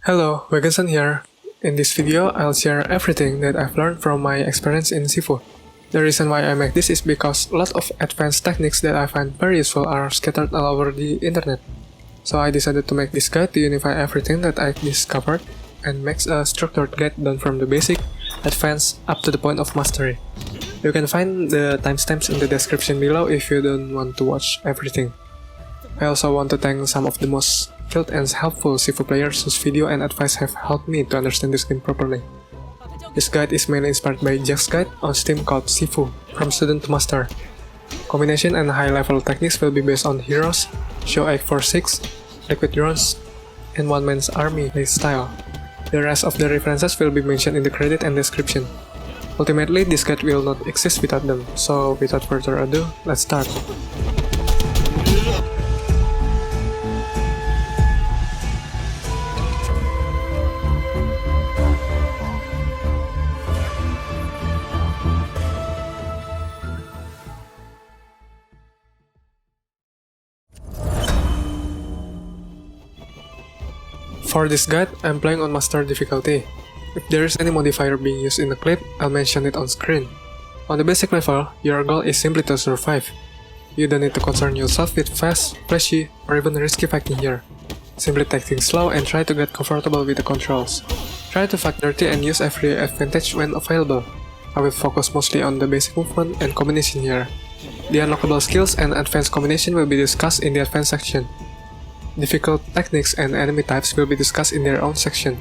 Hello, Wegenson here. In this video, I'll share everything that I've learned from my experience in Sifu. The reason why I make this is because a lot of advanced techniques that I find very useful are scattered all over the internet. So I decided to make this guide to unify everything that I've discovered and makes a structured guide done from the basic, advanced, up to the point of mastery. You can find the timestamps in the description below if you don't want to watch everything. I also want to thank some of the most skilled and helpful Sifu players whose video and advice have helped me to understand this game properly. This guide is mainly inspired by Jack's guide on Steam called Sifu, From Student to Master. Combination and high-level techniques will be based on Heroes, Show 846, Liquid Drones, and One Man's Army play style. The rest of the references will be mentioned in the credit and description. Ultimately, this guide will not exist without them, so without further ado, let's start. For this guide, I'm playing on Master difficulty. If there is any modifier being used in the clip, I'll mention it on screen. On the basic level, your goal is simply to survive. You don't need to concern yourself with fast, flashy, or even risky fighting here. Simply take things slow and try to get comfortable with the controls. Try to fight dirty and use every advantage when available. I will focus mostly on the basic movement and combination here. The unlockable skills and advanced combination will be discussed in the advanced section. Difficult techniques and enemy types will be discussed in their own section.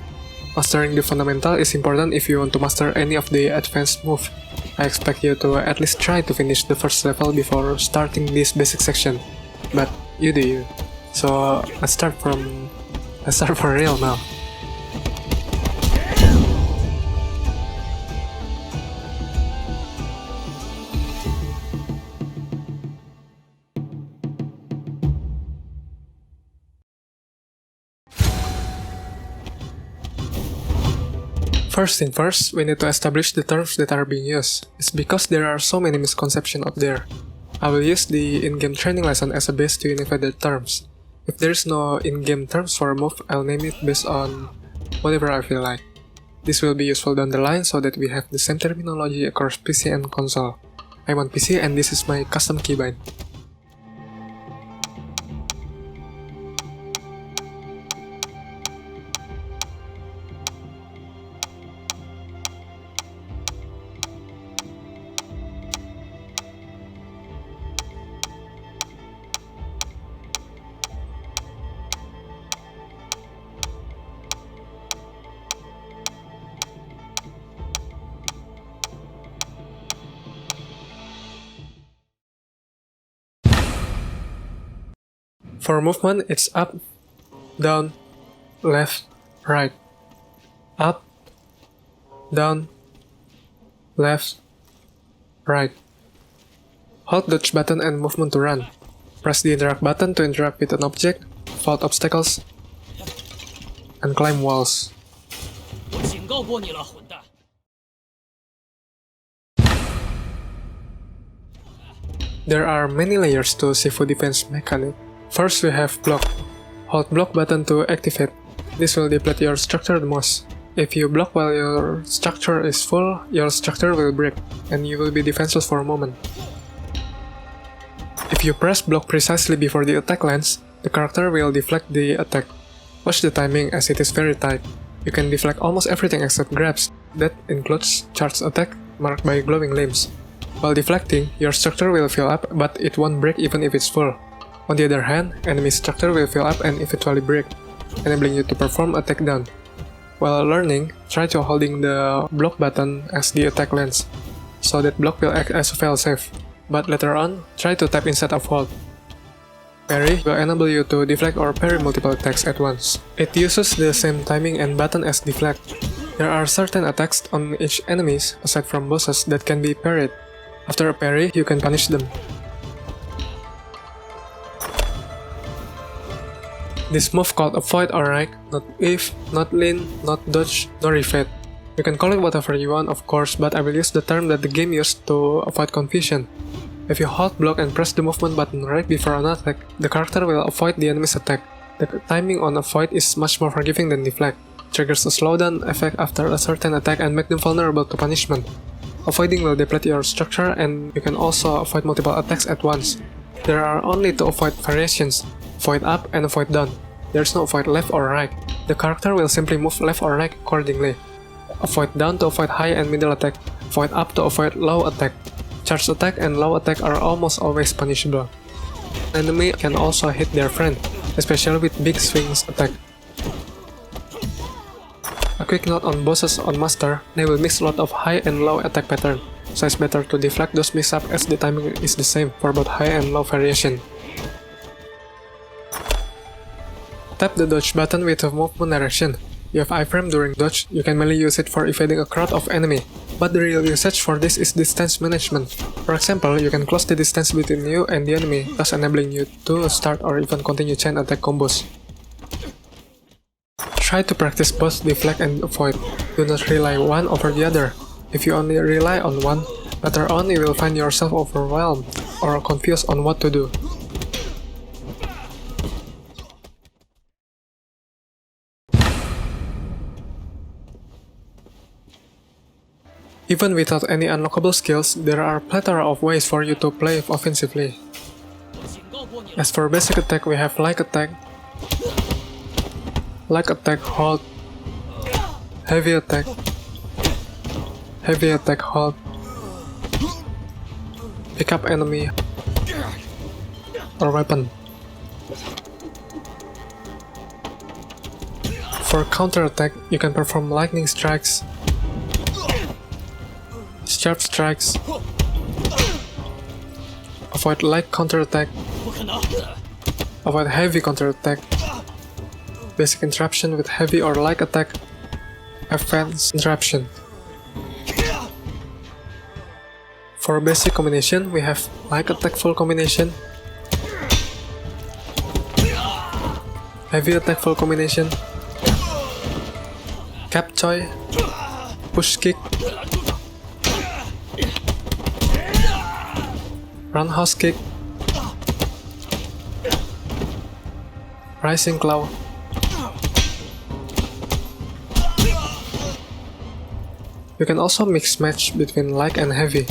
Mastering the fundamental is important if you want to master any of the advanced moves. I expect you to at least try to finish the first level before starting this basic section. But you do you. So let's start for real now. First thing first, we need to establish the terms that are being used. It's because there are so many misconceptions out there. I will use the in-game training lesson as a base to unify the terms. If there is no in-game terms for a move, I'll name it based on whatever I feel like. This will be useful down the line so that we have the same terminology across PC and console. I'm on PC and this is my custom keybind. For movement, it's up, down, left, right. Up, down, left, right. Hold dodge button and movement to run. Press the interact button to interact with an object, vault obstacles, and climb walls. There are many layers to Sifu defense mechanic. First we have block. Hold block button to activate. This will deplete your structure the most. If you block while your structure is full, your structure will break, and you will be defenseless for a moment. If you press block precisely before the attack lands, the character will deflect the attack. Watch the timing as it is very tight. You can deflect almost everything except grabs. That includes charged attack marked by glowing limbs. While deflecting, your structure will fill up, but it won't break even if it's full. On the other hand, enemy structure will fill up and eventually break, enabling you to perform a takedown. While learning, try to holding the block button as the attack lands, so that block will act as a failsafe. But later on, try to tap instead of hold. Parry will enable you to deflect or parry multiple attacks at once. It uses the same timing and button as deflect. There are certain attacks on each enemies, aside from bosses, that can be parried. After a parry, you can punish them. This move called avoid or right, not weave, not lean, not dodge, nor evade. You can call it whatever you want of course, but I will use the term that the game used to avoid confusion. If you hold block and press the movement button right before an attack, the character will avoid the enemy's attack. The timing on avoid is much more forgiving than deflect. triggers a slowdown effect after a certain attack and make them vulnerable to punishment. Avoiding will deplete your structure, and you can also avoid multiple attacks at once. There are only two avoid variations, avoid up and avoid down. There is no avoid left or right. The character will simply move left or right accordingly. Avoid down to avoid high and middle attack, avoid up to avoid low attack. Charge attack and low attack are almost always punishable. Enemy can also hit their friend, especially with big swings attack. A quick note on bosses on Master, they will mix a lot of high and low attack pattern, so it's better to deflect those mix-up as the timing is the same for both high and low variation. Tap the dodge button with the movement direction. You have iframe during dodge, you can mainly use it for evading a crowd of enemy, but the real usage for this is distance management. For example, you can close the distance between you and the enemy, thus enabling you to start or even continue chain attack combos. Try to practice both deflect and avoid. Do not rely one over the other. If you only rely on one, later on you will find yourself overwhelmed or confused on what to do. Even without any unlockable skills, there are a plethora of ways for you to play offensively. As for basic attack, we have like attack, hold, heavy attack, hold, pick up enemy or weapon. For counter attack, you can perform lightning strikes, sharp strikes, avoid light counter attack, avoid heavy counter attack, basic interruption with heavy or light attack, advanced interruption. For basic combination, we have light attack full combination, heavy attack full combination, cap choi, push kick, roundhouse kick, rising claw, you can also mix match between light and heavy.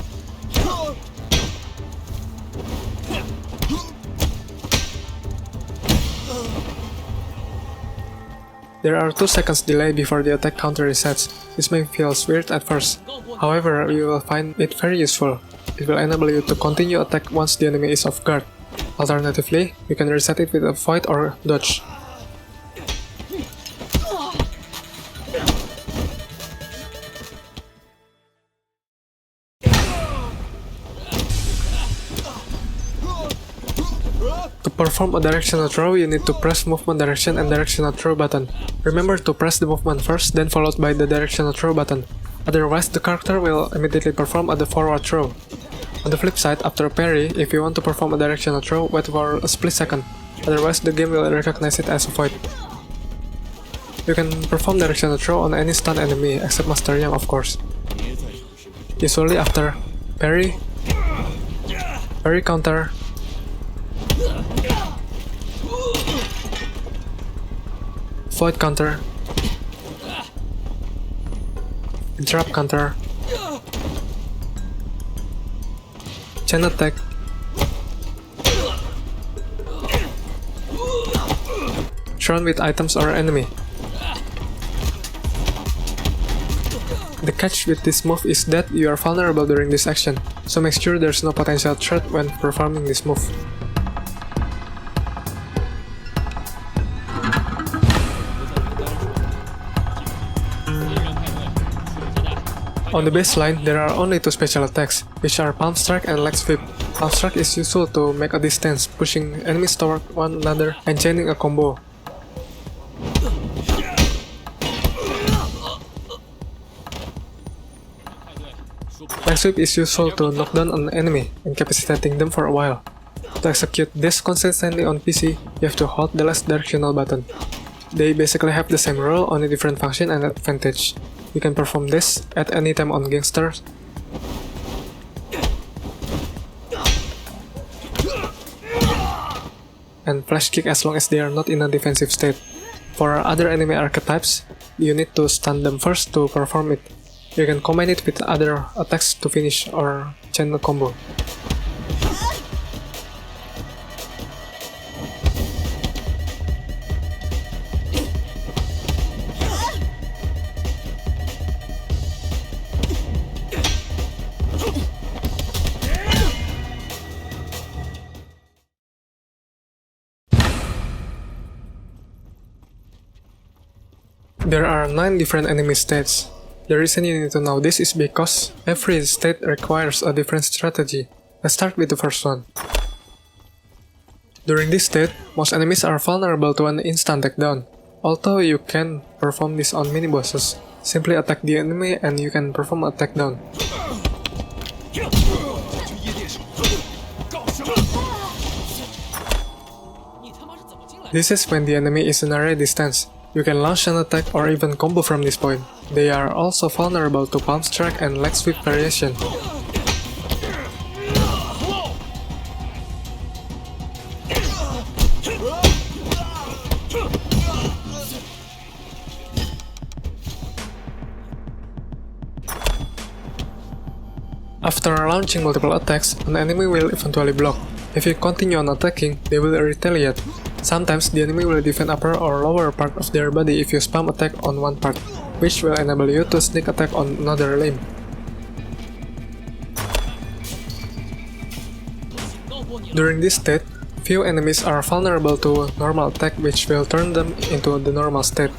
There are 2 seconds delay before the attack counter resets. This may feel weird at first, however you will find it very useful. It will enable you to continue attack once the enemy is off guard. Alternatively, you can reset it with a avoid or dodge. To perform a directional throw, you need to press movement direction and directional throw button. Remember to press the movement first, then followed by the directional throw button. Otherwise, the character will immediately perform a forward throw. On the flip side, after a parry, if you want to perform a directional throw, wait for a split second. Otherwise, the game will recognize it as a void. You can perform directional throw on any stun enemy, except Master Yang of course. Usually after parry, parry counter, void counter, interrupt counter, chain attack, thrown with items or enemy. The catch with this move is that you are vulnerable during this action, so make sure there's no potential threat when performing this move. On the baseline, there are only 2 special attacks, which are Palm Strike and Leg Sweep. Palm Strike is useful to make a distance, pushing enemies toward one another and chaining a combo. Leg Sweep is useful to knock down an enemy, incapacitating them for a while. To execute this consistently on PC, you have to hold the left directional button. They basically have the same role, only different function and advantage. You can perform this at any time on gangsters, and flash kick as long as they are not in a defensive state. For other enemy archetypes, you need to stun them first to perform it. You can combine it with other attacks to finish or chain a combo. There are 9 different enemy states. The reason you need to know this is because every state requires a different strategy. Let's start with the first one. During this state, most enemies are vulnerable to an instant takedown. Although you can perform this on mini-bosses, simply attack the enemy and you can perform a takedown. This is when the enemy is in a ready stance. You can launch an attack or even combo from this point. They are also vulnerable to palm strike and leg sweep variation. After launching multiple attacks, an enemy will eventually block. If you continue on attacking, they will retaliate. Sometimes the enemy will defend upper or lower part of their body if you spam attack on one part, which will enable you to sneak attack on another limb. During this state, few enemies are vulnerable to normal attack, which will turn them into the normal state.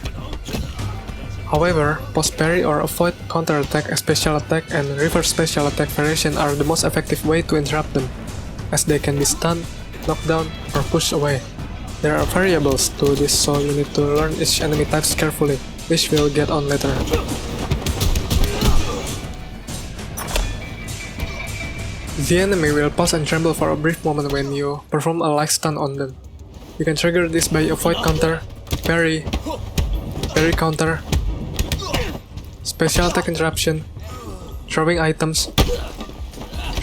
However, post parry or avoid counter attack, special attack, and reverse special attack variation are the most effective way to interrupt them, as they can be stunned, knocked down, or pushed away. There are variables to this, so you need to learn each enemy types carefully, which we'll get on later. The enemy will pause and tremble for a brief moment when you perform a light stun on them. You can trigger this by avoid counter, parry counter, special attack interruption, throwing items,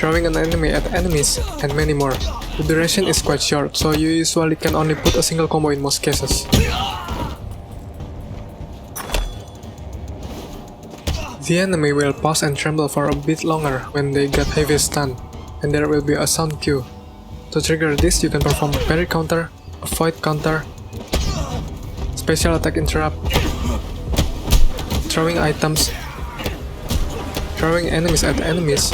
throwing an enemy at enemies, and many more. The duration is quite short, so you usually can only put a single combo in most cases. The enemy will pause and tremble for a bit longer when they get heavy stun, and there will be a sound cue. To trigger this, you can perform parry counter, avoid counter, special attack interrupt, throwing items, throwing enemies at enemies,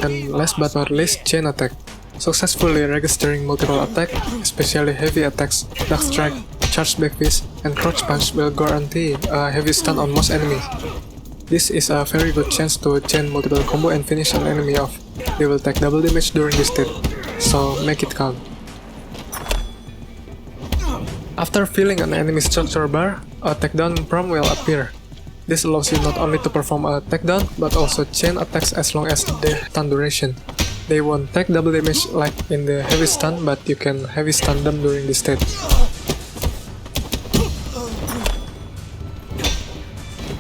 and last but not least, chain attack. Successfully registering multiple attacks, especially heavy attacks, duck strike, charge back fist, and crouch punch will guarantee a heavy stun on most enemies. This is a very good chance to chain multiple combo and finish an enemy off. They will take double damage during this state, so make it count. After filling an enemy structure bar, a takedown prompt will appear. This allows you not only to perform a takedown, but also chain attacks as long as the stun duration. They won't take double damage like in the heavy stun, but you can heavy stun them during this state.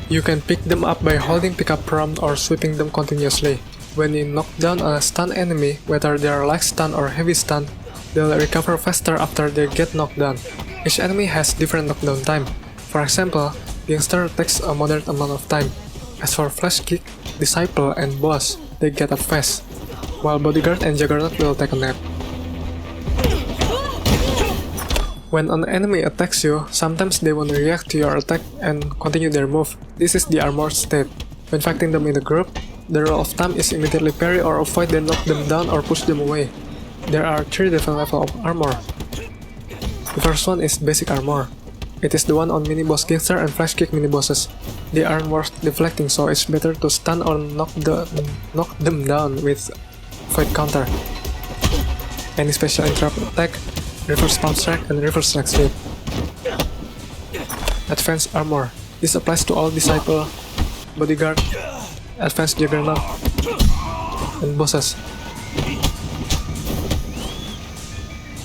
You can pick them up by holding pickup prompt or sweeping them continuously. When you knock down a stun enemy, whether they are light stun or heavy stun, they'll recover faster after they get knocked down. Each enemy has different knockdown time. For example, Gangster takes a moderate amount of time. As for Flash Kick, Disciple, and Boss, they get up fast, while Bodyguard and Juggernaut will take a nap. When an enemy attacks you, sometimes they won't react to your attack and continue their move. This is the armored state. When fighting them in a group, the rule of thumb is immediately parry or avoid then knock them down or push them away. There are 3 different levels of armor. The first one is basic armor. It is the one on mini-boss Gangster and Flash Kick mini-bosses. They aren't worth deflecting, so it's better to stun or knock them down with avoid counter, any special interrupt attack, reverse palm strike, and reverse leg sweep. Advanced armor. This applies to all Disciple, Bodyguard, Advanced Juggernaut, and bosses.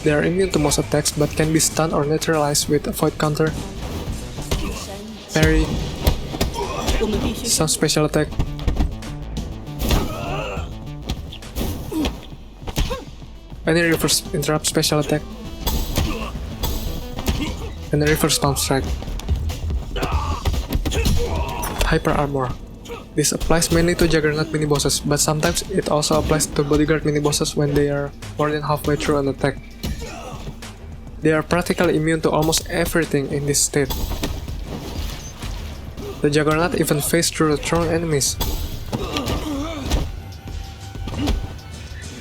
They are immune to most attacks but can be stunned or neutralized with avoid counter, parry, some special attack, any reverse interrupt special attack, and a reverse palm strike. Hyper Armor. This applies mainly to Juggernaut mini-bosses, but sometimes it also applies to Bodyguard mini-bosses when they are more than halfway through an attack. They are practically immune to almost everything in this state. The Juggernaut even phase through thrown enemies.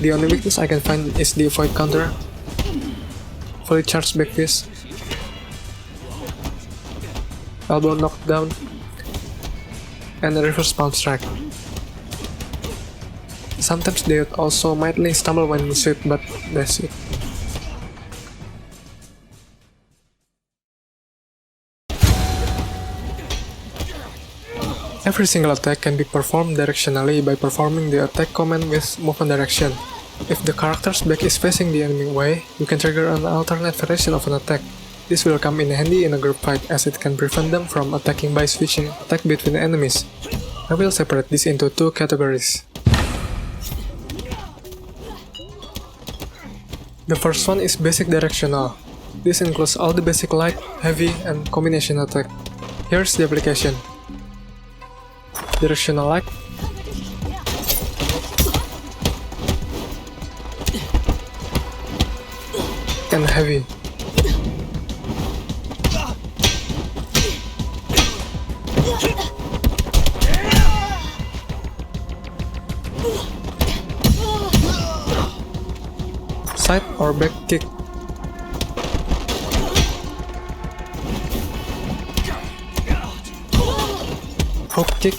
The only weakness I can find is the Void counter, fully charged back fist, elbow knockdown, and a reverse palm strike. Sometimes they also mildly stumble when sweep, but that's it. Every single attack can be performed directionally by performing the attack command with movement direction. If the character's back is facing the enemy way, you can trigger an alternate variation of an attack. This will come in handy in a group fight as it can prevent them from attacking by switching attack between enemies. I will separate this into two categories. The first one is basic directional. This includes all the basic light, heavy, and combination attack. Here's the application. Directional light, and heavy. Side or back kick. Hook kick.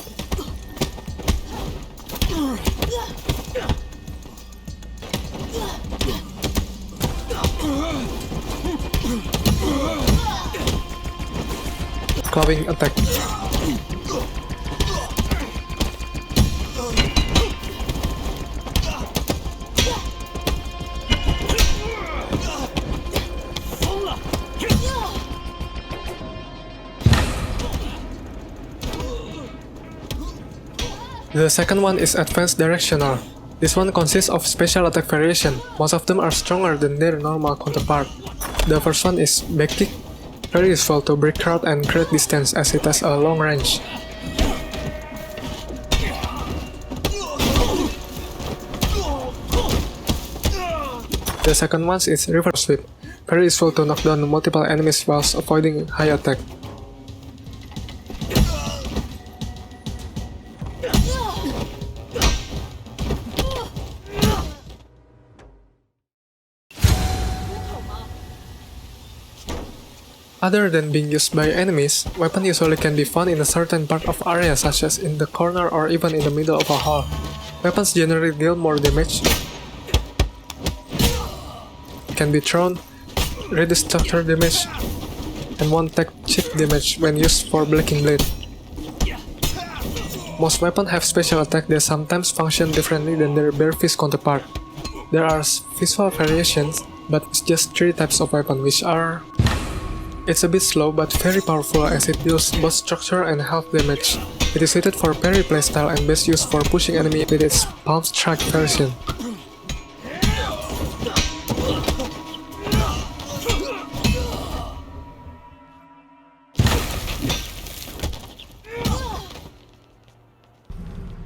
Clubbing attack. The second one is advanced directional. This one consists of special attack variation. Most of them are stronger than their normal counterpart. The first one is back kick, very useful to break crowd and create distance as it has a long range. The second one is reverse sweep, very useful to knock down multiple enemies whilst avoiding high attack. Other than being used by enemies, weapon usually can be found in a certain part of area such as in the corner or even in the middle of a hall. Weapons generally deal more damage, can be thrown, reduce structure damage, and one take chip damage when used for Blacking Blade. Most weapons have special attack that sometimes function differently than their bare fist counterpart. There are visual variations, but it's just 3 types of weapon which are: it's a bit slow but very powerful as it deals both structure and health damage. It is suited for parry playstyle and best used for pushing enemy with its palm strike version.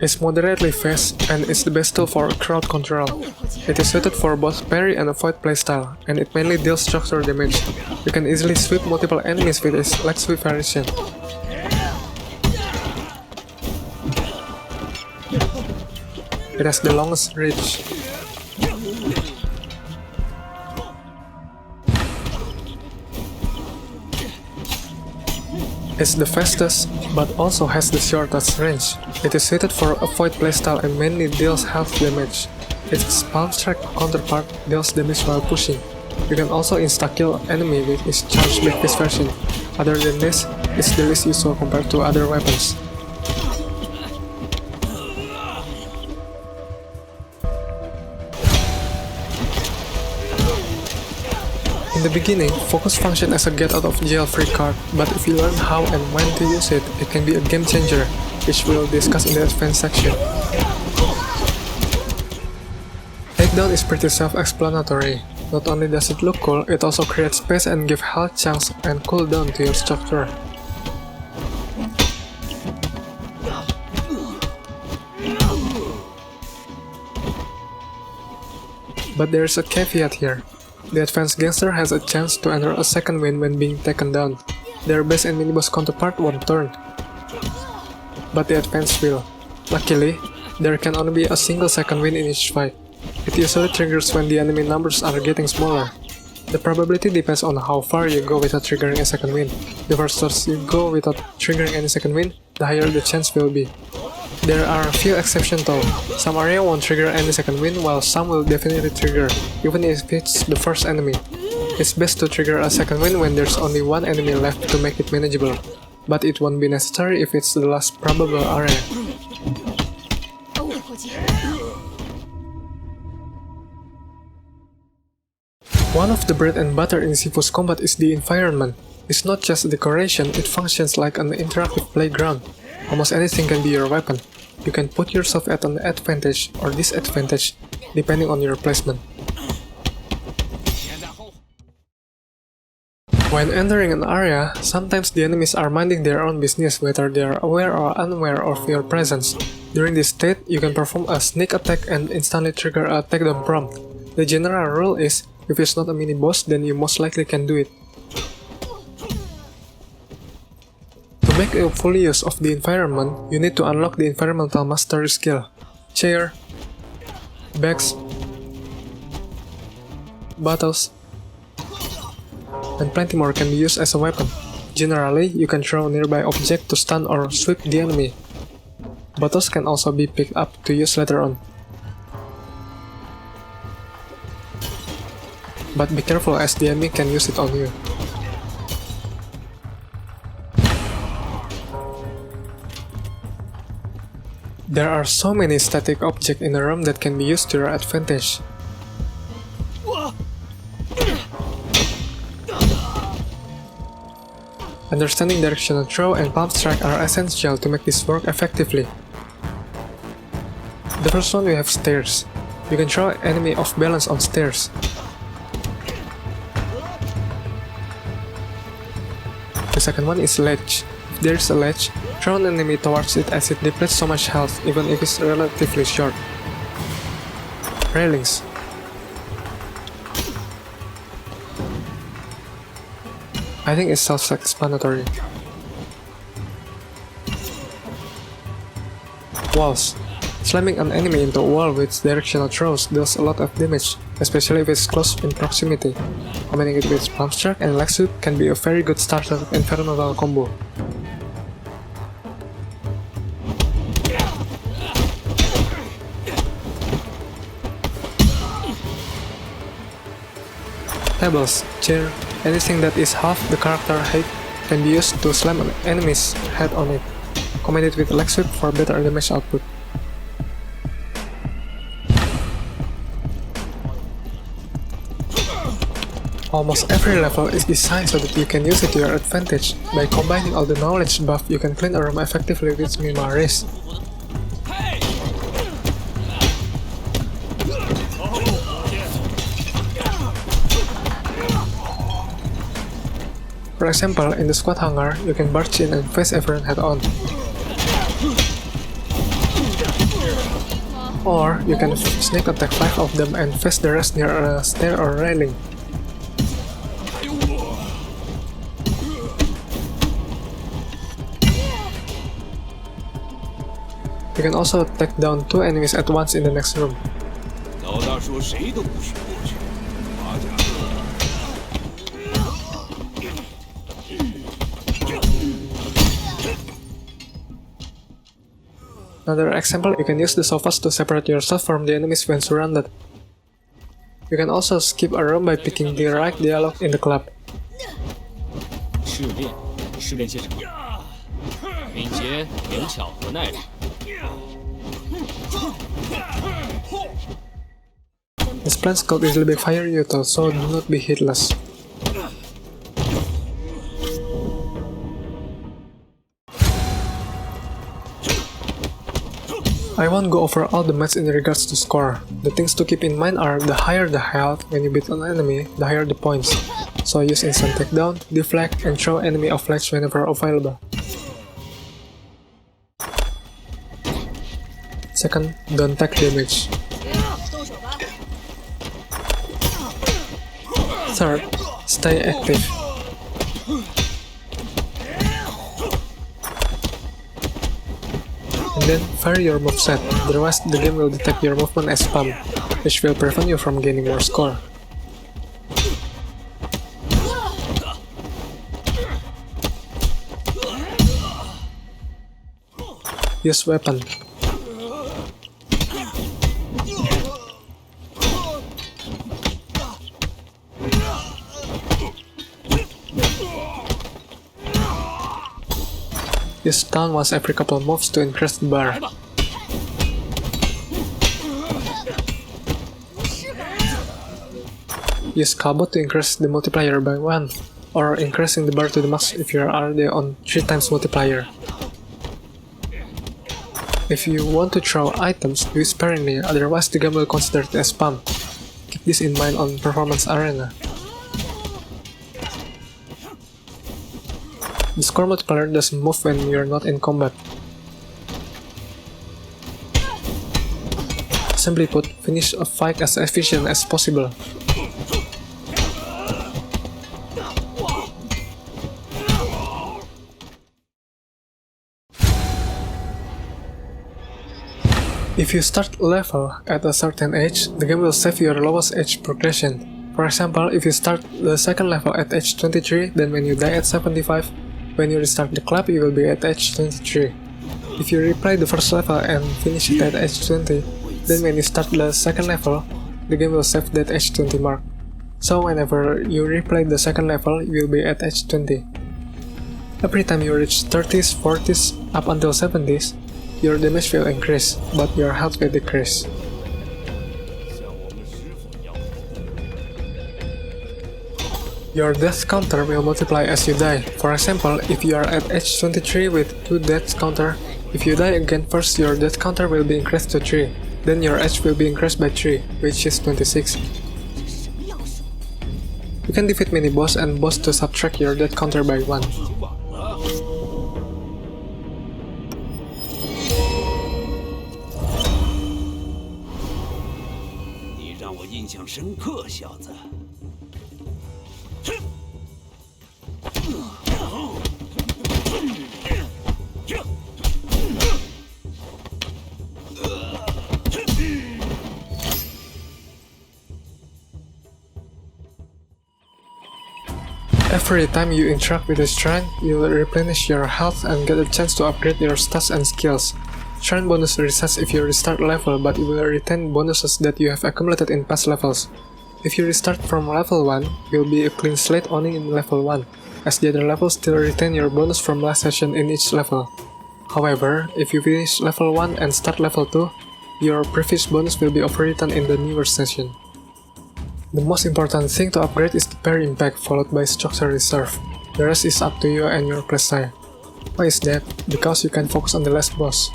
It's moderately fast and is the best tool for crowd control. It is suited for both parry and avoid playstyle, and it mainly deals structure damage. You can easily sweep multiple enemies with its leg sweep variation. It has the longest reach. It's the fastest, but also has the shortest range. It is suited for avoid playstyle and mainly deals health damage. Its palm strike counterpart deals damage while pushing. You can also insta-kill enemy with its charged back fist version. Other than this, it's the least useful compared to other weapons. In the beginning, Focus functions as a get out of jail free card, but if you learn how and when to use it, it can be a game changer, which we'll discuss in the advanced section. Takedown is pretty self-explanatory. Not only does it look cool, it also creates space and gives health chunks and cooldown to your structure. But there's a caveat here. The advanced gangster has a chance to enter a second win when being taken down. Their base and mini-boss counterpart won't turn, but the advanced will. Luckily, there can only be a single second win in each fight. It usually triggers when the enemy numbers are getting smaller. The probability depends on how far you go without triggering a second win. The further you go without triggering any second win, the higher the chance will be. There are a few exceptions though. Some area won't trigger any second win, while some will definitely trigger, even if it's the first enemy. It's best to trigger a second win when there's only one enemy left to make it manageable, but it won't be necessary if it's the last probable area. One of the bread and butter in Sifu's combat is the environment. It's not just a decoration, it functions like an interactive playground. Almost anything can be your weapon. You can put yourself at an advantage or disadvantage, depending on your placement. When entering an area, sometimes the enemies are minding their own business whether they are aware or unaware of your presence. During this state, you can perform a sneak attack and instantly trigger a takedown prompt. The general rule is, if it's not a mini-boss, then you most likely can do it. To make a full use of the environment, you need to unlock the environmental mastery skill. Chair, bags, bottles, and plenty more can be used as a weapon. Generally, you can throw nearby objects to stun or sweep the enemy. Bottles can also be picked up to use later on. But be careful as the enemy can use it on you. There are so many static objects in a room that can be used to your advantage. Understanding directional throw and palm strike are essential to make this work effectively. The first one we have stairs. You can throw enemy off balance on stairs. The second one is ledge. If there is a ledge, throw an enemy towards it as it depletes so much health even if it's relatively short. Railings. I think it's self-explanatory. Walls. Slamming an enemy into a wall with directional throws deals a lot of damage, especially if it's close in proximity. Combining it with palm strike and leg sweep can be a very good starter environmental combo. Tables, chair, anything that is half the character height can be used to slam an enemy's head on it. Combine it with leg sweep for better damage output. Almost every level is designed so that you can use it to your advantage. By combining all the knowledge buff, you can clean a room effectively with Mima Race. For example, in the squad hangar, you can barge in and face everyone head-on. Or, you can sneak attack 5 of them and face the rest near a stair or railing. You can also take down 2 enemies at once in the next room. Another example, you can use the sofas to separate yourself from the enemies when surrounded. You can also skip a room by picking the right dialogue in the club. This plans could easily backfire you though, so do not be hitless. I won't go over all the maths in regards to score. The things to keep in mind are the higher the health when you beat an enemy, the higher the points. So use instant takedown, deflect, and throw enemy off ledge whenever available. Second, don't take damage. Third, stay active. And then vary your moveset, otherwise the game will detect your movement as spam, which will prevent you from gaining more score. Use weapon. Use stun once every couple of moves to increase the bar. Use combo to increase the multiplier by 1, or increasing the bar to the max if you are already on 3 times multiplier. If you want to throw items, use sparingly, otherwise the game will consider it as spam. Keep this in mind on Performance Arena. The score multiplier doesn't move when you're not in combat. Simply put, finish a fight as efficient as possible. If you start a level at a certain age, the game will save your lowest age progression. For example, if you start the second level at age 23, then when you die at 75, when you restart the club, you will be at age 23. If you replay the first level and finish it at age 20, then when you start the second level, the game will save that age 20 mark. So whenever you replay the second level, you will be at age 20. Every time you reach 30s, 40s, up until 70s, your damage will increase, but your health will decrease. Your death counter will multiply as you die. For example, if you are at age 23 with 2 death counter, if you die again first, your death counter will be increased to 3. Then your age will be increased by 3, which is 26. You can defeat mini boss and boss to subtract your death counter by 1. Every time you interact with a shrine, you'll replenish your health and get a chance to upgrade your stats and skills. Shrine bonus resets if you restart a level, but you will retain bonuses that you have accumulated in past levels. If you restart from level 1, you'll be a clean slate only in level 1, as the other levels still retain your bonus from last session in each level. However, if you finish level 1 and start level 2, your previous bonus will be overwritten in the newer session. The most important thing to upgrade is the parry impact followed by structure reserve. The rest is up to you and your playstyle. Why is that? Because you can focus on the last boss.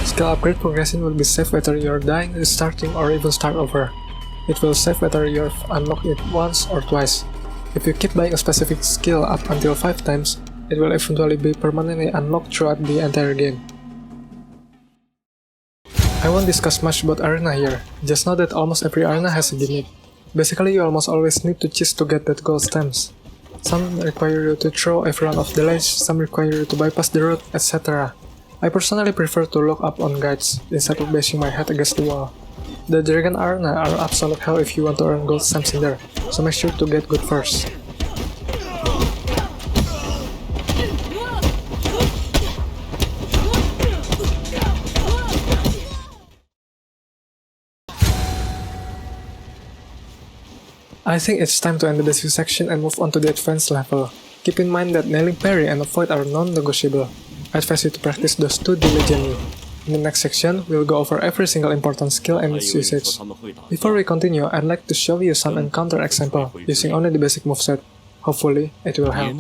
Skill upgrade progression will be saved whether you're dying, restarting, or even start over. It will save whether you've unlocked it once or twice. If you keep buying a specific skill up until 5 times, it will eventually be permanently unlocked throughout the entire game. I won't discuss much about arena here, just know that almost every arena has a gimmick. Basically, you almost always need to cheese to get that gold stamps. Some require you to throw everyone off the ledge, some require you to bypass the route, etc. I personally prefer to look up on guides, instead of bashing my head against the wall. The Dragon Arena are absolute hell if you want to earn gold stamps in there, so make sure to get good first. I think it's time to end the basic section and move on to the advanced level. Keep in mind that nailing parry and avoid are non-negotiable. I advise you to practice those two diligently. In the next section, we'll go over every single important skill and its usage. Before we continue, I'd like to show you some encounter example, using only the basic moveset. Hopefully, it will help.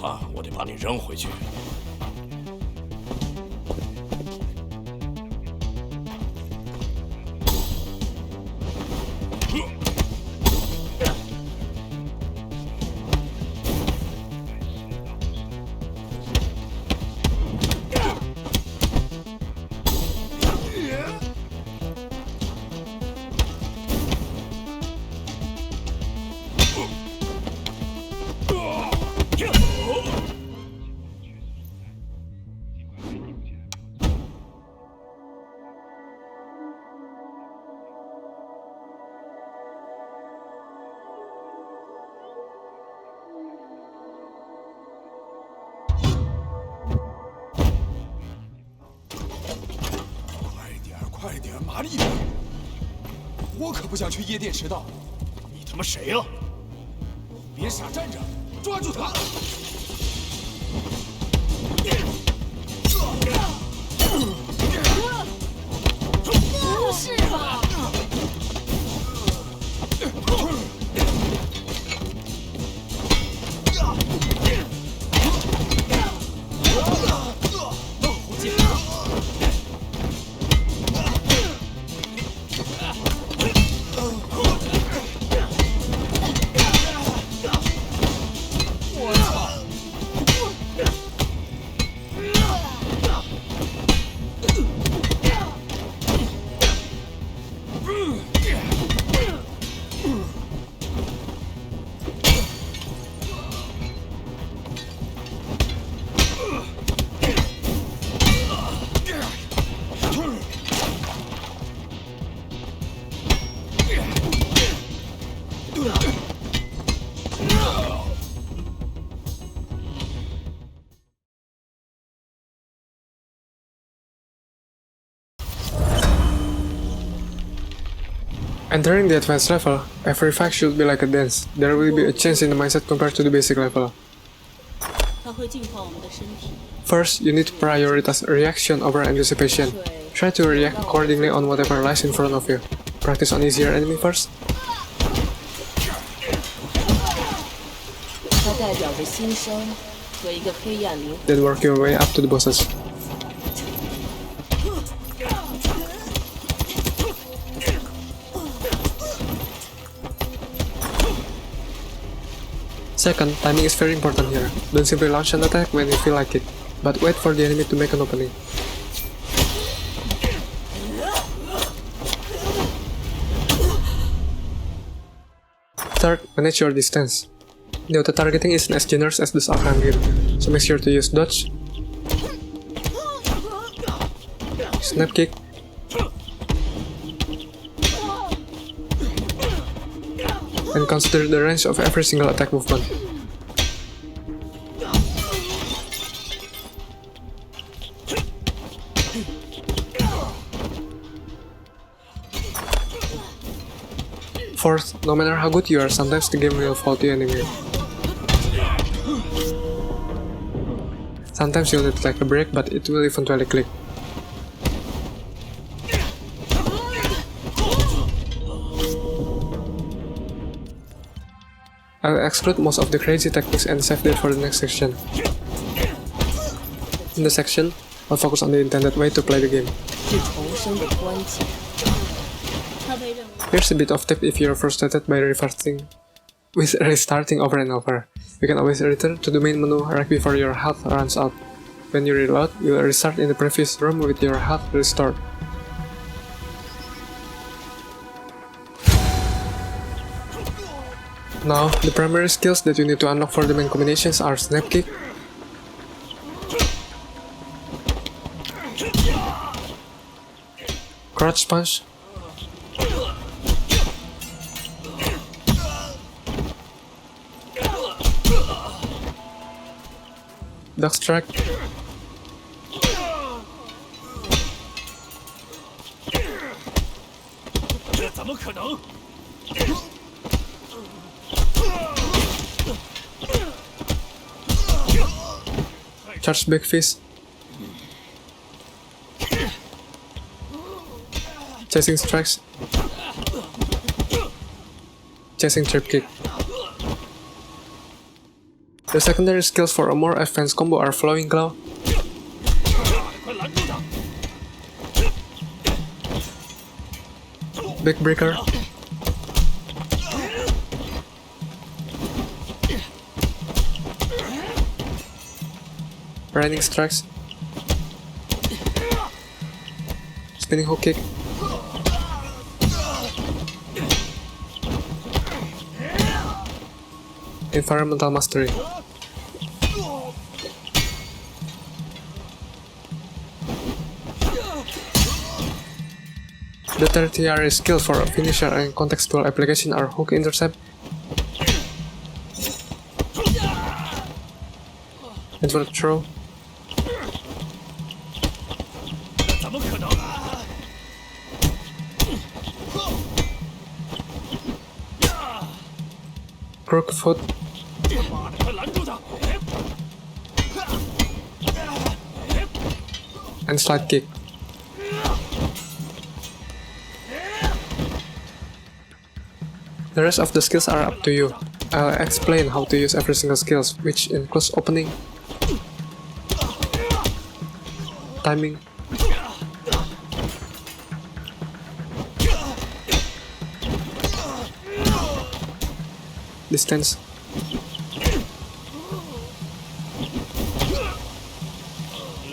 看我得把你扔回去。快点，麻利点！我可不想去夜店迟到。你他妈谁呀？别傻站着，抓住他！不是吧？Entering the advanced level, every fight should be like a dance. There will be a change in the mindset compared to the basic level. 它会净化我们的身体。 First, you need to prioritize reaction over anticipation. Try to react accordingly on whatever lies in front of you. Practice on easier enemy first. 它代表着新生和一个黑暗灵魂。 Then work your way up to the bosses. Second, timing is very important here. Don't simply launch an attack when you feel like it, but wait for the enemy to make an opening. Third, manage your distance. The auto-targeting isn't as generous as those Archangel, so make sure to use dodge, snap kick, and consider the range of every single attack movement. Fourth, no matter how good you are, sometimes the game will fall to you anyway. Sometimes you'll need to take a break, but it will eventually click. I'll exclude most of the crazy techniques and save that for the next section. In this section, I'll focus on the intended way to play the game. 是重生的关键。它被认为 Here's a bit of tip if you're frustrated by restarting over and over. You can always return to the main menu right before your health runs out. When you reload, you'll restart in the previous room with your health restored. Now, the primary skills that you need to unlock for the main combinations are Snap Kick, Crouch Punch, Duck Strike, Charge Big Fist, Chasing Strikes, Chasing Trip Kick. The secondary skills for a more advanced combo are Flowing Claw, 快拦住他！ Big Breaker, Running Strikes, Spinning Hook Kick, Environmental Mastery. The tertiary skills for finisher and contextual application are Hook Intercept, Edward Throw, 怎么可能？ Crook Foot, 妈的，快拦住他！ and Slide Kick. The rest of the skills are up to you. I'll explain how to use every single skill, which includes opening, timing, distance,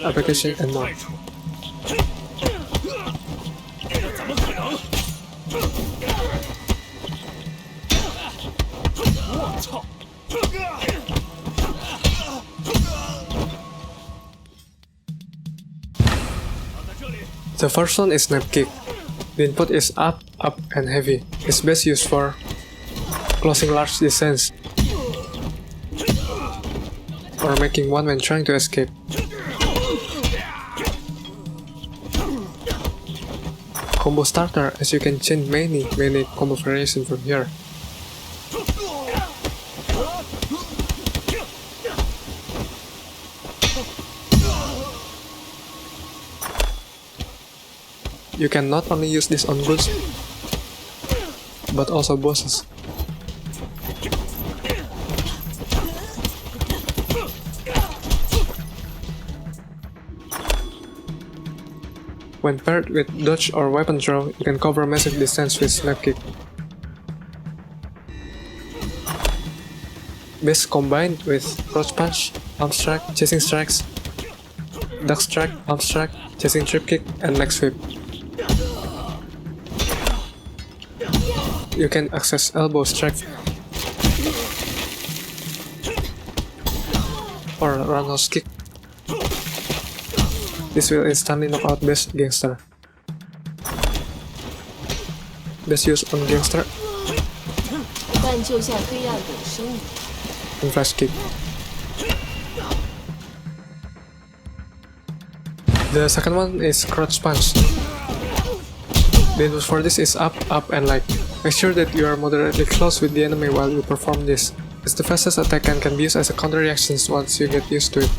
application, and more. 怎么可能？我操！ The first one is Snap Kick. The input is up, up, and heavy. It's best used for closing large distance or making one when trying to escape. Combo starter, as you can change many combo variations from here. You can not only use this on goods, but also bosses. When paired with dodge or weapon throw, you can cover massive distance with Snap Kick. Best combined with Crouch Punch, Arm Strike, Chasing Strikes, Duck Strike, Arm Strike, Chasing Trip Kick, and Leg Sweep. You can access Elbow Strike or Roundhouse Kick. This will instantly knock out Best Gangster. Best use on Gangster 但救下黑暗本身。 and Flash Kick. The second one is Crouch Punch. The input for this is up, up, and light. Make sure that you are moderately close with the enemy while you perform this. It's the fastest attack and can be used as a counter reaction once you get used to it.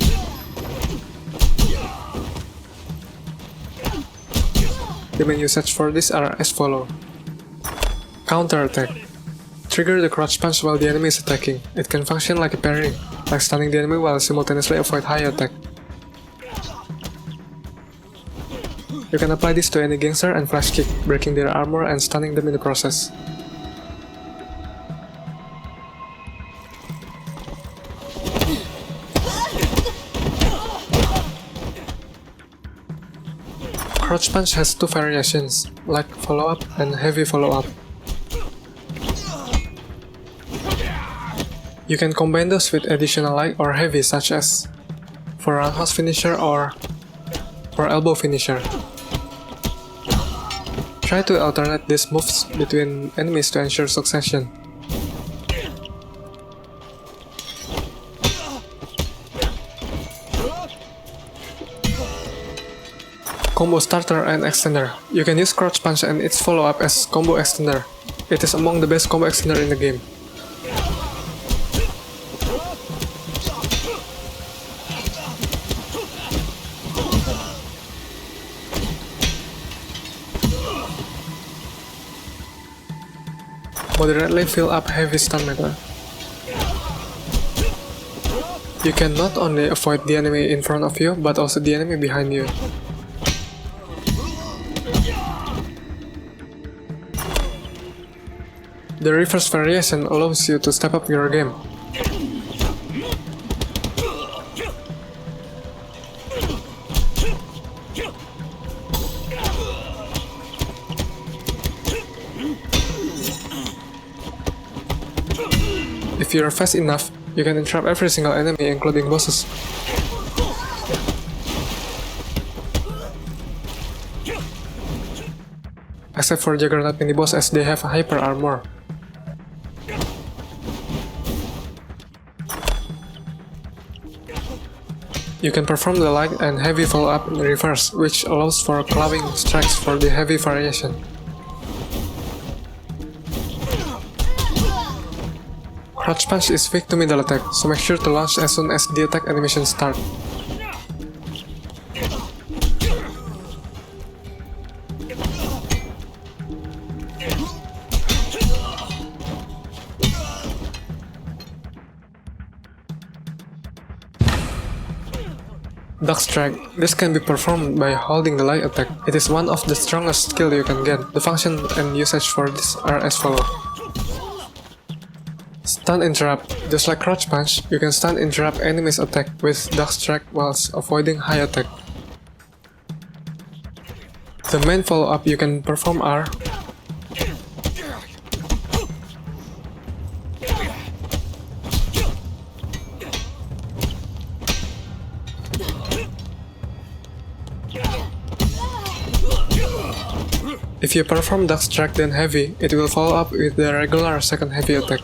The main usage for this are as follow. Counter attack. Trigger the Crouch Punch while the enemy is attacking. It can function like a parry, like stunning the enemy while simultaneously avoid high attack. You can apply this to any gangster and Flash Kick, breaking their armor and stunning them in the process. Crouch Punch has two variations, light follow-up and heavy follow-up. You can combine those with additional light or heavy such as for roundhouse finisher or for elbow finisher. Try to alternate these moves between enemies to ensure succession. Combo starter and extender. You can use Crouch Punch and its follow-up as combo extender. It is among the best combo extender in the game. Moderately fill up heavy stun meter. You can not only avoid the enemy in front of you, but also the enemy behind you. The reverse variation allows you to step up your game. If you are fast enough, you can interrupt every single enemy, including bosses. Except for Juggernaut mini boss, as they have hyper armor. You can perform the light and heavy follow-up in reverse, which allows for clawing strikes for the heavy variation. Crouch punch is weak to middle attack, so make sure to launch as soon as the attack animation starts. Duck Strike. This can be performed by holding the light attack. It is one of the strongest skill you can get. The function and usage for this are as follows. Stun Interrupt. Just like Crouch Punch, you can stun interrupt enemies' attack with Duck Strike whilst avoiding high attack. The main follow-up you can perform are if you perform Duck Strike then heavy, it will follow up with the regular second heavy attack.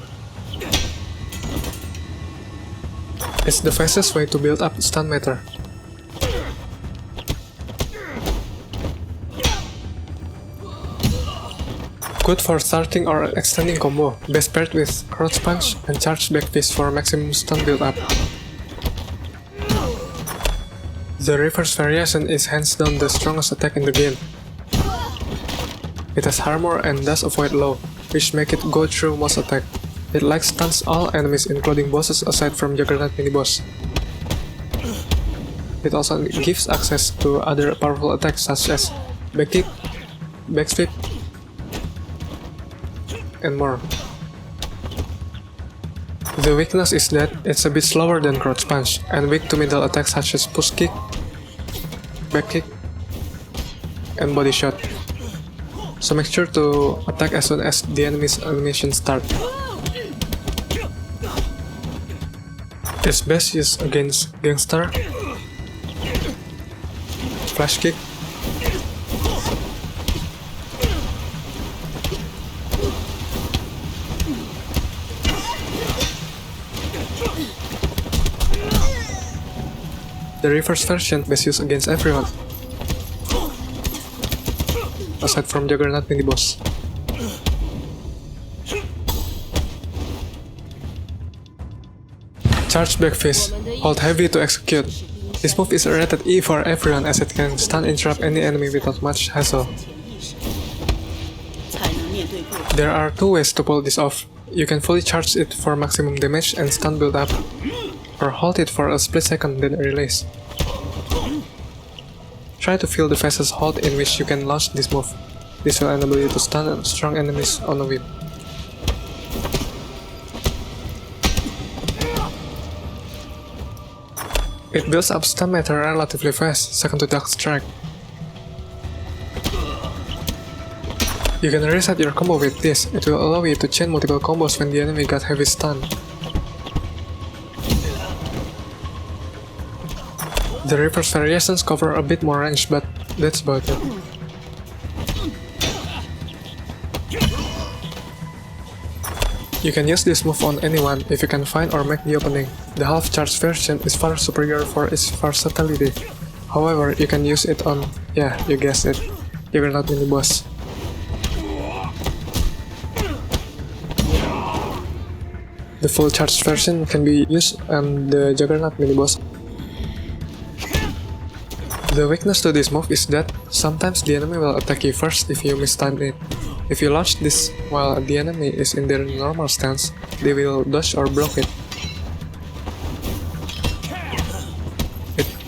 It's the fastest way to build up stun meter. Good for starting or extending combo, best paired with Crouch Punch and Charge Back Fist for maximum stun build up. The reverse variation is hands down the strongest attack in the game. It has armor and does avoid low, which make it go through most attack. It like stuns all enemies including bosses aside from Juggernaut mini boss. It also gives access to other powerful attacks such as back kick, back sweep, and more. The weakness is that it's a bit slower than Crouch Punch and weak to middle attacks such as push kick, back kick, and body shot. So make sure to attack as soon as the enemy's animation starts. It's best used against Gangster, Flash Kick, the reverse version best used against everyone, aside from Juggernaut mini boss. Charge Back Fist. Hold heavy to execute. This move is rated E for everyone as it can stun interrupt any enemy without much hassle. There are two ways to pull this off. You can fully charge it for maximum damage and stun build up, or hold it for a split second then release. Try to feel the fastest hold in which you can launch this move. This will enable you to stun strong enemies on a whip. It builds up stun meter relatively fast, second to Duck Strike. You can reset your combo with this. It will allow you to chain multiple combos when the enemy got heavy stun. The reverse variations cover a bit more range, but that's about it. You can use this move on anyone if you can find or make the opening. The half charge version is far superior for its versatility. However, you can use it on, yeah, you guessed it, Juggernaut mini boss. The full charge version can be used on the Juggernaut mini boss. The weakness to this move is that sometimes the enemy will attack you first if you mistime it. If you launch this while the enemy is in their normal stance, they will dodge or block it.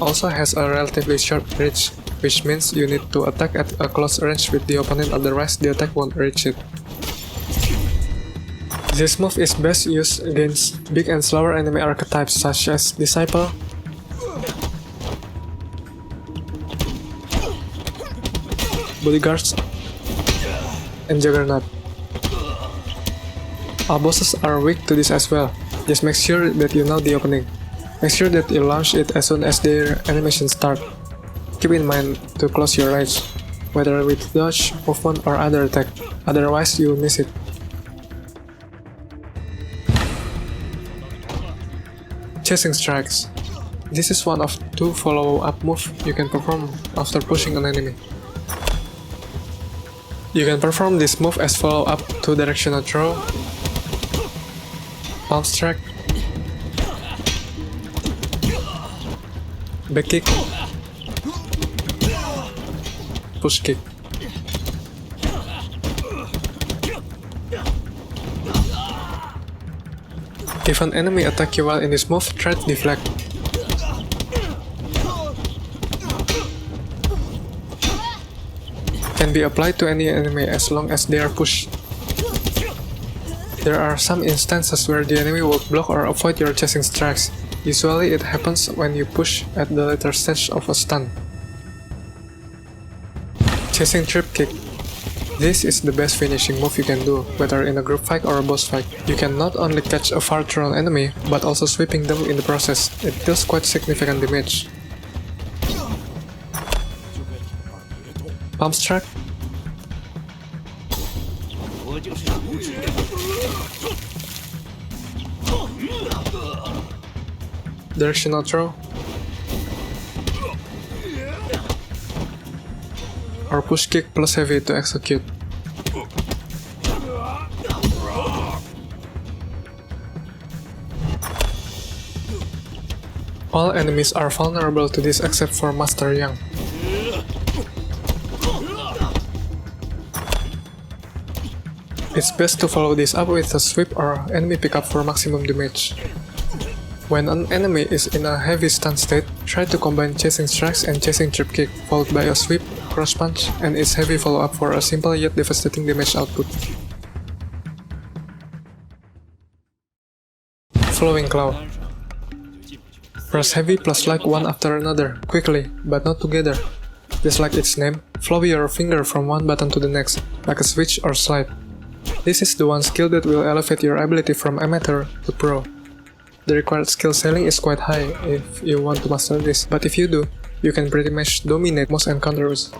also has a relatively short reach, which means you need to attack at a close range with the opponent, otherwise the attack won't reach it. This move is best used against big and slower enemy archetypes such as Disciple, Bodyguards, and Juggernaut. All bosses are weak to this as well, just make sure that you know the opening. Make sure that you launch it as soon as their animation starts. Keep in mind to close your range, whether with dodge, movement, or other attack, otherwise you'll miss it. Chasing Strikes. This is one of two follow-up moves you can perform after pushing an enemy. You can perform this move as follow-up to Directional Throw, Palm Strike, Back Kick, Push Kick. If an enemy attacks you while in this move, try to deflect. Can be applied to any enemy as long as they are pushed. There are some instances where the enemy will block or avoid your chasing strikes. Usually it happens when you push at the later stage of a stun. Chasing Trip Kick. This is the best finishing move you can do, whether in a group fight or a boss fight. You can not only catch a far thrown enemy, but also sweeping them in the process. It deals quite significant damage. Palm Strike, Directional Throw, or Push Kick plus Heavy to execute. All enemies are vulnerable to this except for Master Yang. It's best to follow this up with a sweep or enemy pickup for maximum damage. When an enemy is in a heavy stun state, try to combine Chasing Strikes and Chasing Trip Kick, followed by a sweep, cross punch, and its heavy follow-up for a simple yet devastating damage output. Flowing Claw. Press heavy plus light one after another, quickly, but not together. Just like its name, flow your finger from one button to the next, like a switch or slide. This is the one skill that will elevate your ability from amateur to pro. The required skill ceiling is quite high if you want to master this, but if you do, you can pretty much dominate most encounters.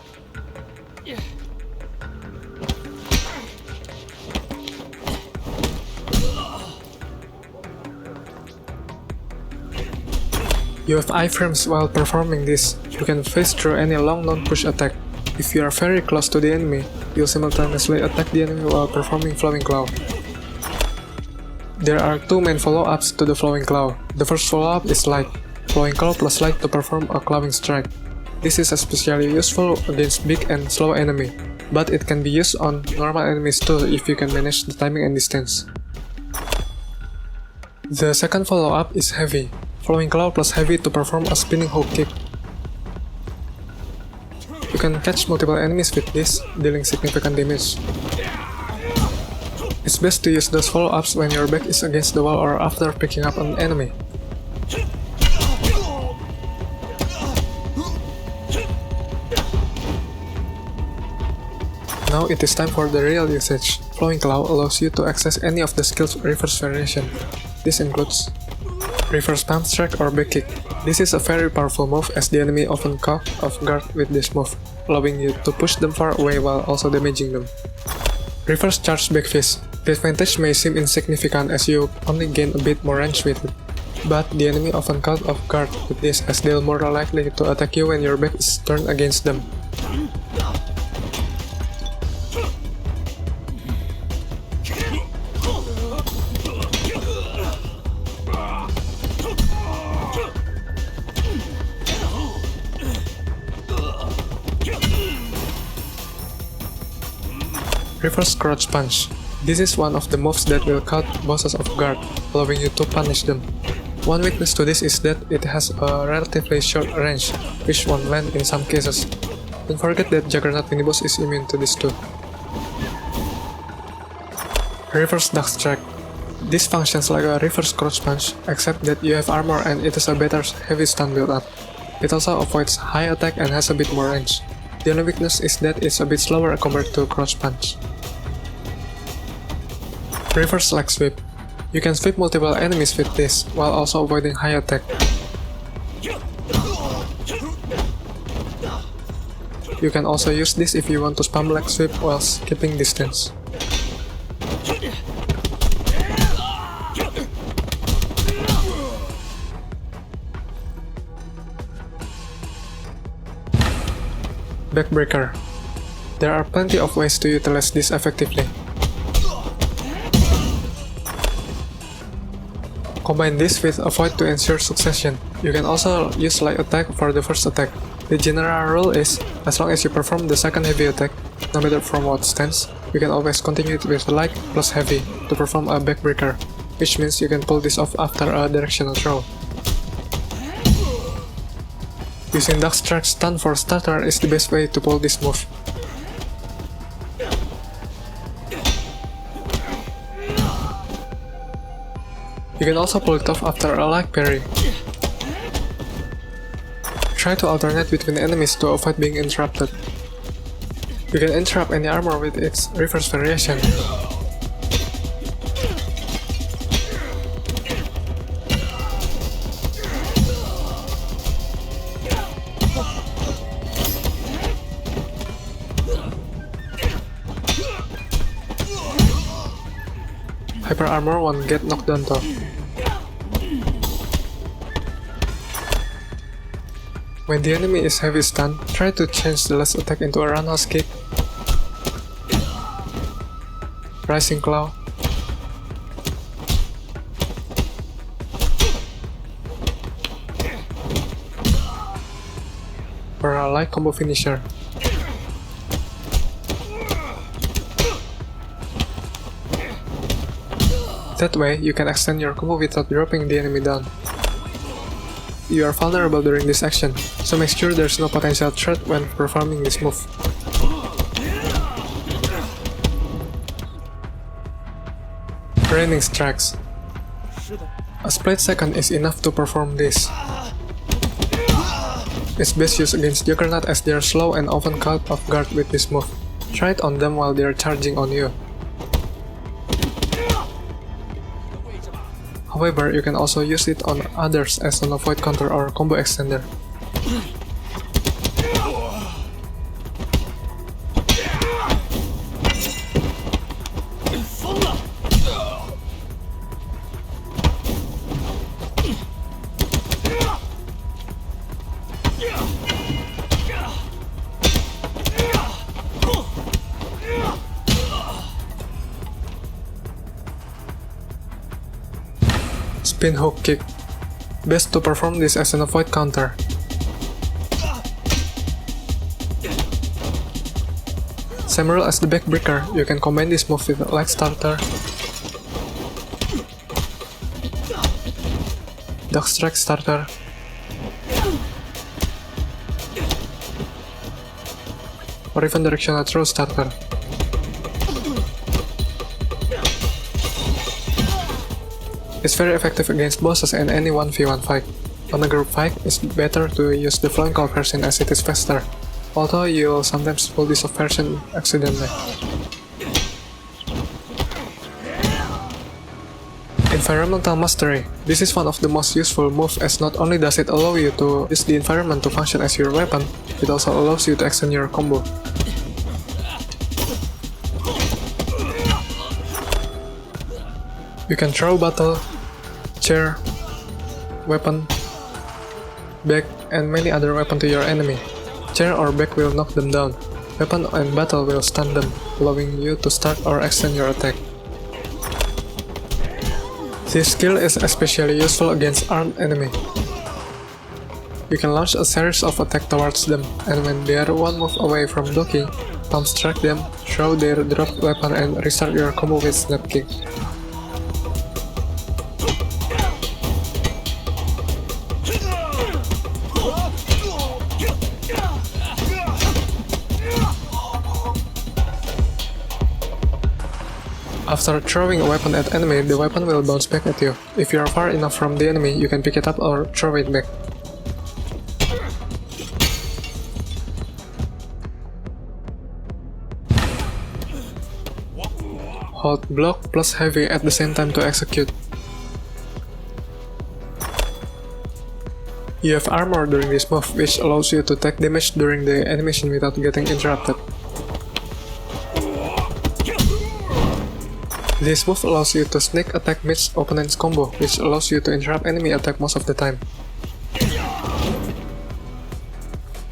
You have iframes while performing this. You can phase through any long non-push attack. If you are very close to the enemy, you'll simultaneously attack the enemy while performing Flowing Claw. There are two main follow-ups to the Flowing Claw. The first follow-up is Light. Flowing Claw plus Light to perform a Clawing Strike. This is especially useful against big and slow enemy, but it can be used on normal enemies too if you can manage the timing and distance. The second follow-up is Heavy. Flowing Claw plus Heavy to perform a Spinning Hook Kick. You can catch multiple enemies with this, dealing significant damage. It's best to use those follow-ups when your back is against the wall or after picking up an enemy. Now it is time for the real usage. Flowing Claw allows you to access any of the skill's reverse variation. This includes Reverse Palm Strike or Back Kick. This is a very powerful move as the enemy often caught off guard with this move, allowing you to push them far away while also damaging them. Reverse Charge Back Fist. The advantage may seem insignificant as you only gain a bit more range with it, but the enemy often caught off guard with this as they're more likely to attack you when your back is turned against them. Reverse Crouch Punch. This is one of the moves that will caught bosses off guard, allowing you to punish them. One weakness to this is that it has a relatively short range, which won't land in some cases. Don't forget that Juggernaut Miniboss is immune to this too. Reverse Dark Strike. This functions like a reverse crouch punch, except that you have armor and it is a better heavy stun build up. It also avoids high attack and has a bit more range. The only weakness is that it's a bit slower compared to crouch punch. Reverse Leg Sweep. You can sweep multiple enemies with this, while also avoiding high attack. You can also use this if you want to spam leg sweep whilst keeping distance. Backbreaker. There are plenty of ways to utilize this effectively. Combine this with Avoid to ensure succession. You can also use light attack for the first attack. The general rule is, as long as you perform the second heavy attack, no matter from what stance, you can always continue it with light plus heavy to perform a backbreaker, which means you can pull this off after a directional throw. Using Dark Strike stun for starter is the best way to pull this move. You can also pull it off after a light parry. Try to alternate between enemies to avoid being interrupted. You can interrupt any armor with its reverse variation. Hyper armor won't get knocked down though. When the enemy is heavy stunned, try to change the last attack into a roundhouse kick, Rising Claw, or a light combo finisher. That way, you can extend your combo without dropping the enemy down. You are vulnerable during this action, so make sure there's no potential threat when performing this move. Raining Strikes. A split second is enough to perform this. It's best used against Juggernaut as they are slow and often caught off guard with this move. Try it on them while they are charging on you. However, you can also use it on others as an avoid counter or combo extender. Spin Hook Kick. Best to perform this as an avoid counter. Same rule as the backbreaker, you can combine this move with Light Starter, Dark Strike Starter, or even Directional Throw Starter. It's very effective against bosses and any 1v1 fight. On a group fight, it's better to use the Flowing Call version as it is faster, although you'll sometimes pull this off version accidentally. Environmental Mastery. This is one of the most useful moves as not only does it allow you to use the environment to function as your weapon, it also allows you to extend your combo. You can throw battle, chair, weapon, back, and many other weapons to your enemy. Chair or back will knock them down. Weapon and battle will stun them, allowing you to start or extend your attack. This skill is especially useful against armed enemy. You can launch a series of attacks towards them, and when they are one move away from docking, palm strike them, throw their dropped weapon and restart your combo with Snap Kick. After throwing a weapon at enemy, the weapon will bounce back at you. If you are far enough from the enemy, you can pick it up or throw it back. Hold block plus heavy at the same time to execute. You have armor during this move, which allows you to take damage during the animation without getting interrupted. This move allows you to sneak attack mid opponent's combo, which allows you to interrupt enemy attack most of the time.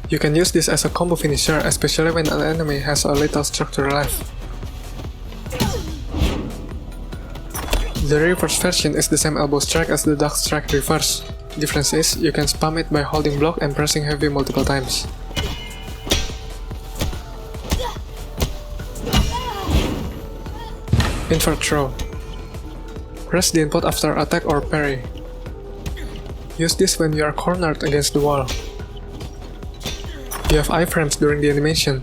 You can use this as a combo finisher, especially when an enemy has a little structure left. The reverse version is the same elbow strike as the duck strike reverse. Difference is, you can spam it by holding block and pressing heavy multiple times. Invert throw. Press the input after attack or parry. Use this when you are cornered against the wall. You have iframes during the animation.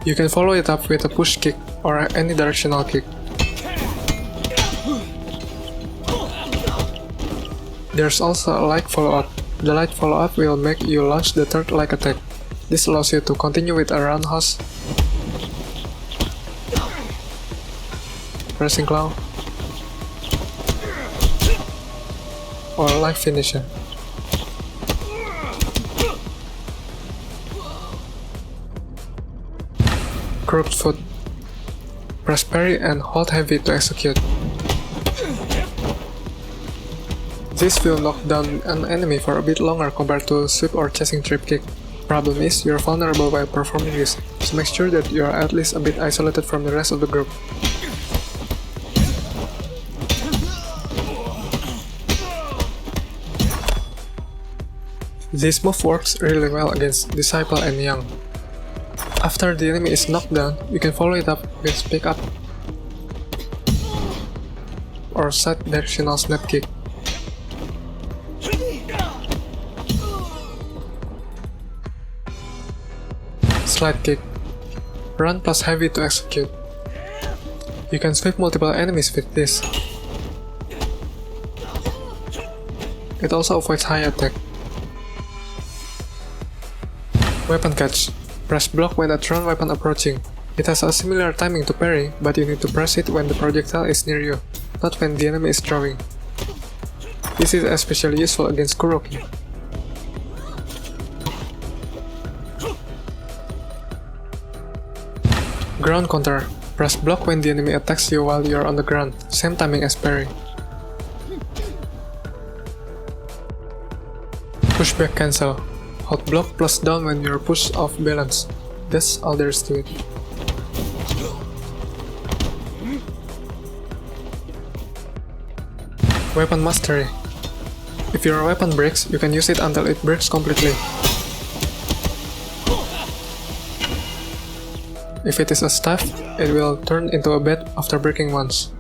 You can follow it up with a push kick or any directional kick. There's also a light follow-up. The light follow-up will make you launch the third light attack. This allows you to continue with a roundhouse, pressing claw, or light finisher. Crooked foot. Press parry and hold heavy to execute. This will knock down an enemy for a bit longer compared to sweep or chasing trip kick. Problem is, you're vulnerable while performing this, so make sure that you are at least a bit isolated from the rest of the group. This move works really well against Disciple and Young. After the enemy is knocked down, you can follow it up with pick up or side directional snap kick. Slide kick. Run plus heavy to execute. You can sweep multiple enemies with this. It also avoids high attack. Weapon catch. Press block when a thrown weapon approaching. It has a similar timing to parry, but you need to press it when the projectile is near you, not when the enemy is throwing. This is especially useful against Kuroki. Ground counter. Press block when the enemy attacks you while you are on the ground, same timing as parry. Pushback cancel. Hold block plus down when you are pushed off balance. That's all there is to it. Weapon mastery. If your weapon breaks, you can use it until it breaks completely. If it is a staff, it will turn into a bat after breaking once.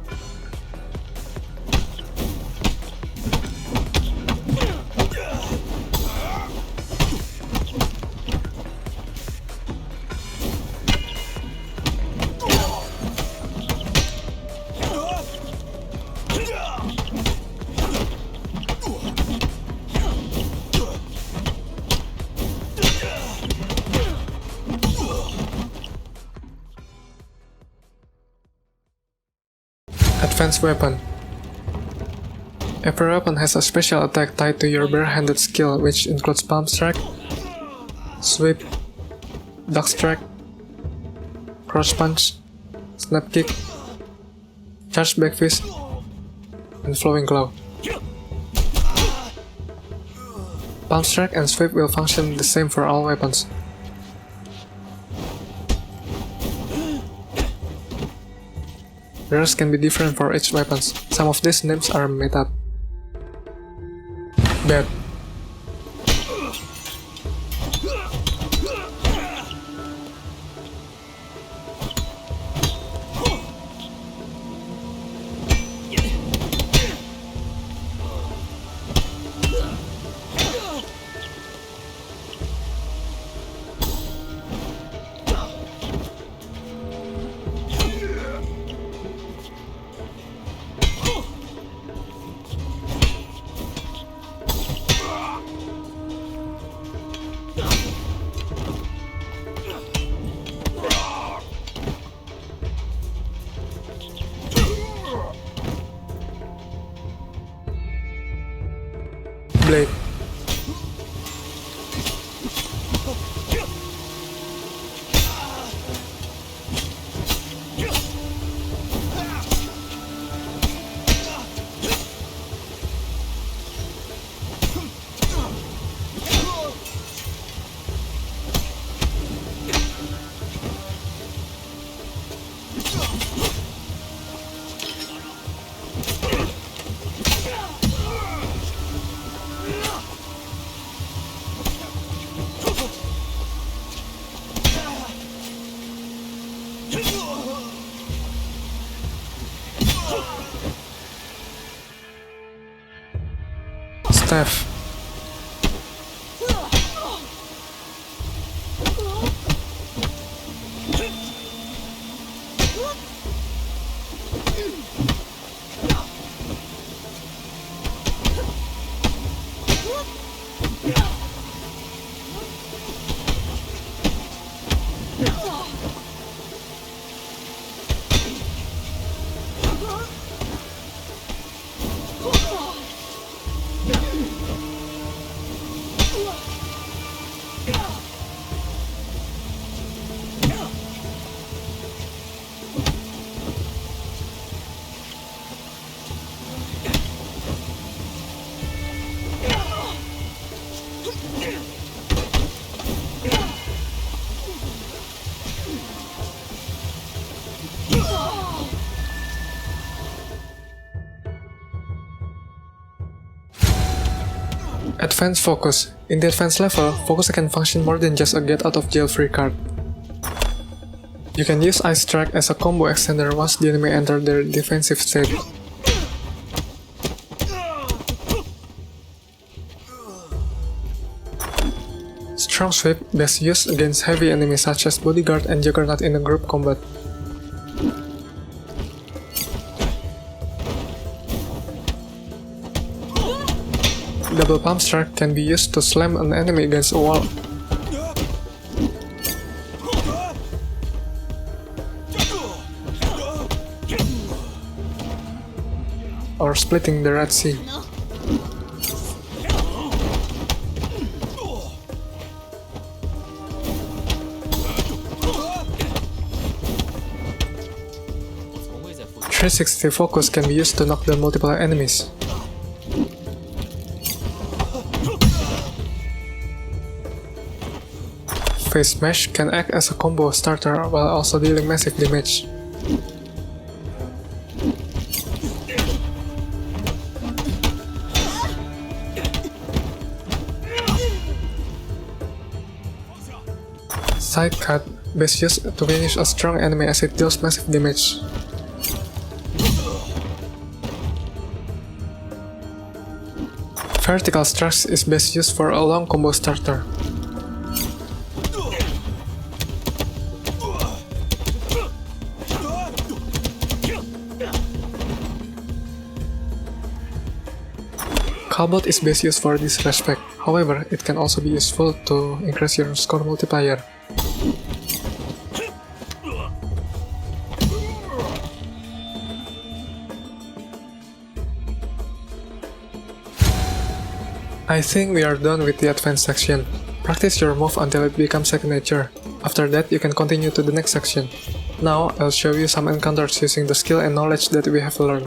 Advanced weapon. Every weapon has a special attack tied to your barehanded skill, which includes palm strike, sweep, duck strike, cross punch, snap kick, charge back fist, and flowing claw. Palm strike and sweep will function the same for all weapons. The rest can be different for each weapon. Some of these names are made up. Bat. Blade. Staff. Advanced Focus. In the advanced level, Focus can function more than just a get out of jail free card. You can use Ice Strike as a combo extender once the enemy enter their defensive state. Strong Sweep best used against heavy enemies such as Bodyguard and Juggernaut in a group combat. Double Palm Strike can be used to slam an enemy against a wall. Or splitting the Red Sea. .360 Focus can be used to knock down multiple enemies. Phase Smash can act as a combo starter while also dealing massive damage. Side Cut best used to finish a strong enemy as it deals massive damage. Vertical Strikes is best used for a long combo starter. Calbot is best used for this respect, however, it can also be useful to increase your score multiplier. I think we are done with the advanced section. Practice your move until it becomes second nature. After that, you can continue to the next section. Now, I'll show you some encounters using the skill and knowledge that we have learned.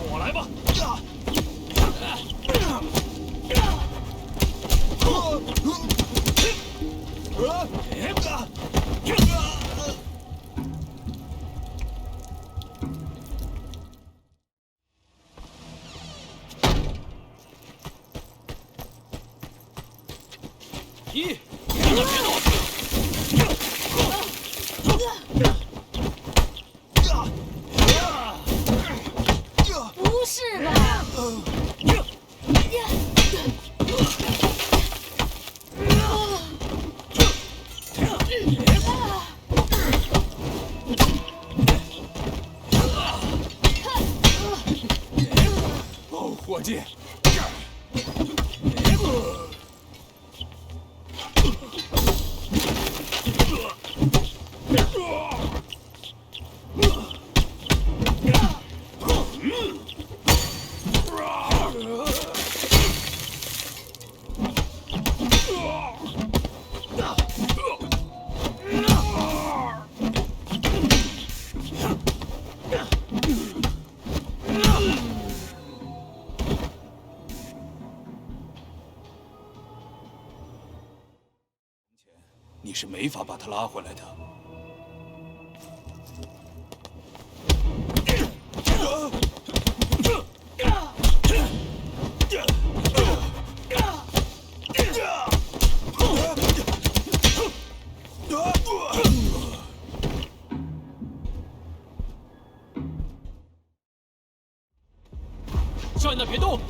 我来吧！一，让他别动！不是吧？哦，伙计，你是没法把他拉回来的。站那别动！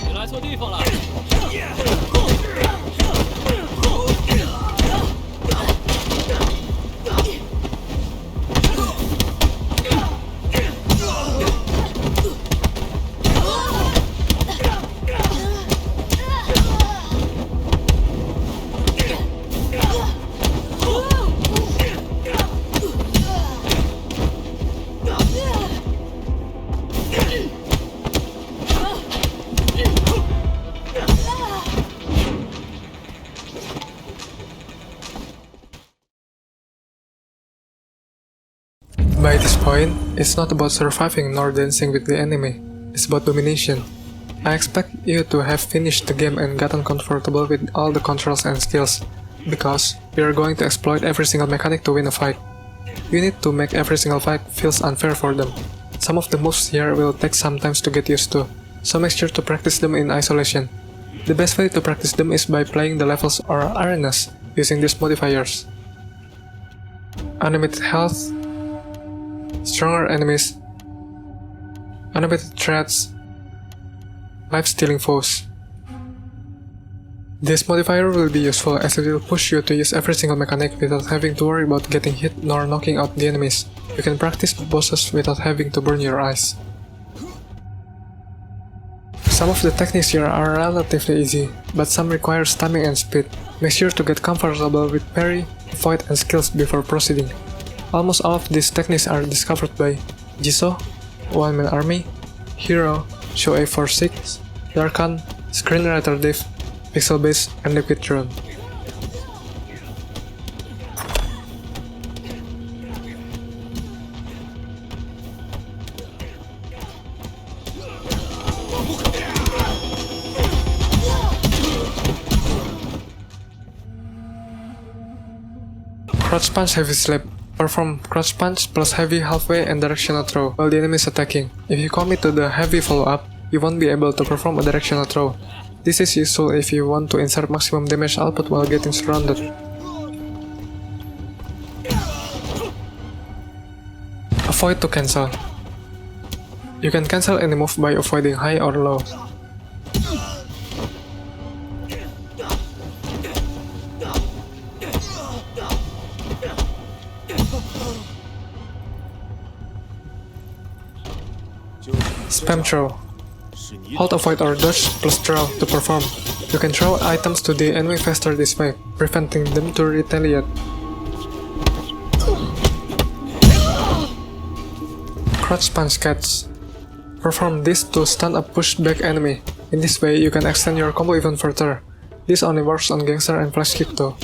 你来错地方了。By this point, it's not about surviving nor dancing with the enemy, it's about domination. I expect you to have finished the game and gotten comfortable with all the controls and skills, because we are going to exploit every single mechanic to win a fight. You need to make every single fight feels unfair for them. Some of the moves here will take some time to get used to, so make sure to practice them in isolation. The best way to practice them is by playing the levels or arenas using these modifiers. Unlimited health, stronger enemies, unlimited threats, life-stealing foes. This modifier will be useful as it will push you to use every single mechanic without having to worry about getting hit nor knocking out the enemies. You can practice bosses without having to burn your eyes. Some of the techniques here are relatively easy, but some require timing and speed. Make sure to get comfortable with parry, avoid and skills before proceeding. Almost all of these techniques are discovered by Jisoo, One Man Army, Hero, Shoei46, Darkan, Screenwriter Div, Pixelbase, and Liquid Drone. Crouch Punch Heavy Slap Perform crouch punch plus heavy halfway and directional throw while the enemy is attacking. If you commit to the heavy follow-up, you won't be able to perform a directional throw. This is useful if you want to insert maximum damage output while getting surrounded. Avoid to cancel. You can cancel any move by avoiding high or low. Spam throw. Hold avoid or dodge plus throw to perform. You can throw items to the enemy faster this way, preventing them to retaliate. Crouch punch catch. Perform this to stun a push-back enemy. In this way, you can extend your combo even further. This only works on gangster and flash kick though.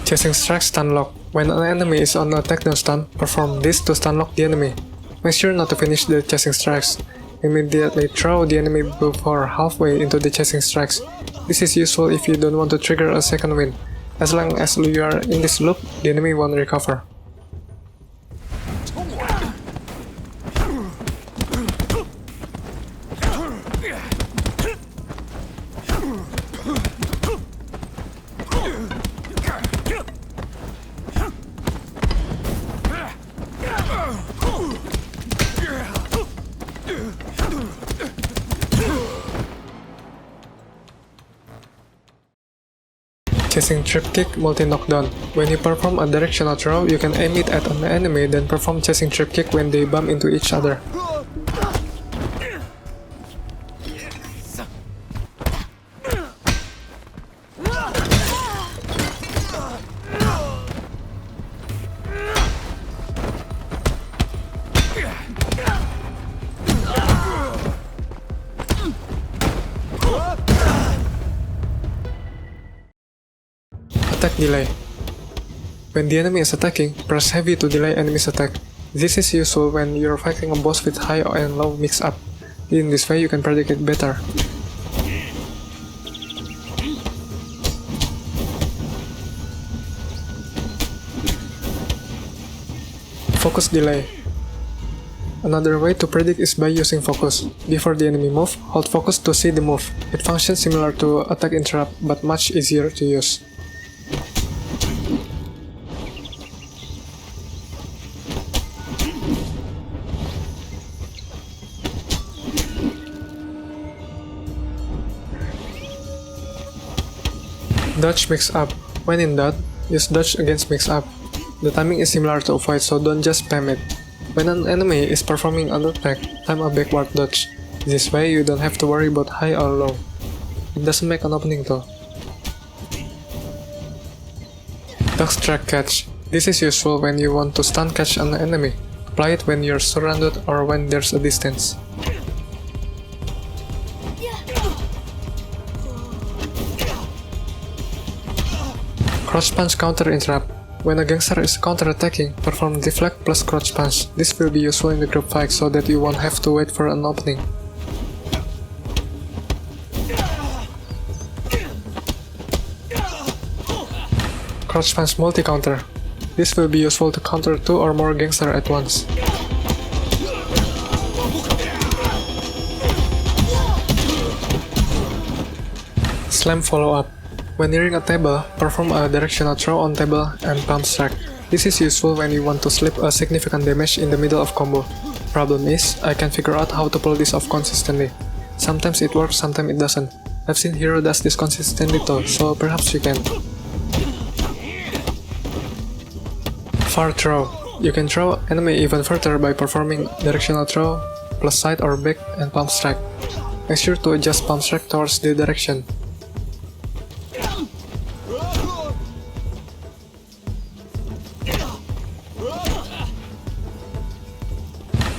Chasing strike stun lock. When an enemy is on a takedown stun, perform this to stun lock the enemy. Make sure not to finish the chasing strikes. Immediately throw the enemy before halfway into the chasing strikes. This is useful if you don't want to trigger a second win. As long as you are in this loop, the enemy won't recover. Chasing trip kick multi knockdown. When you perform a directional throw, you can aim it at an enemy then perform chasing trip kick when they bump into each other. Attack delay. When the enemy is attacking, press heavy to delay enemy's attack. This is useful when you're fighting a boss with high and low mix-up. In this way you can predict it better. Focus delay. Another way to predict is by using focus. Before the enemy move, hold focus to see the move. It functions similar to attack interrupt but much easier to use. Dodge mix-up. When in doubt, use dodge against mix-up. The timing is similar to avoid, so don't just spam it. When an enemy is performing an attack, time a backward dodge. This way you don't have to worry about high or low. It doesn't make an opening though. Dog's track catch. This is useful when you want to stun catch an enemy. Apply it when you're surrounded or when there's a distance. Crouch punch counter interrupt. When a gangster is counter-attacking, perform deflect plus crouch punch. This will be useful in the group fight so that you won't have to wait for an opening. Crouch punch multi-counter. This will be useful to counter 2 or more gangster at once. Slam follow-up. When nearing a table, perform a directional throw on table and palm strike. This is useful when you want to slip a significant damage in the middle of combo. Problem is, I can't figure out how to pull this off consistently. Sometimes it works, sometimes it doesn't. I've seen Hero does this consistently though, so perhaps you can. Far throw. You can throw enemy even further by performing directional throw, plus side or back and palm strike. Make sure to adjust palm strike towards the direction.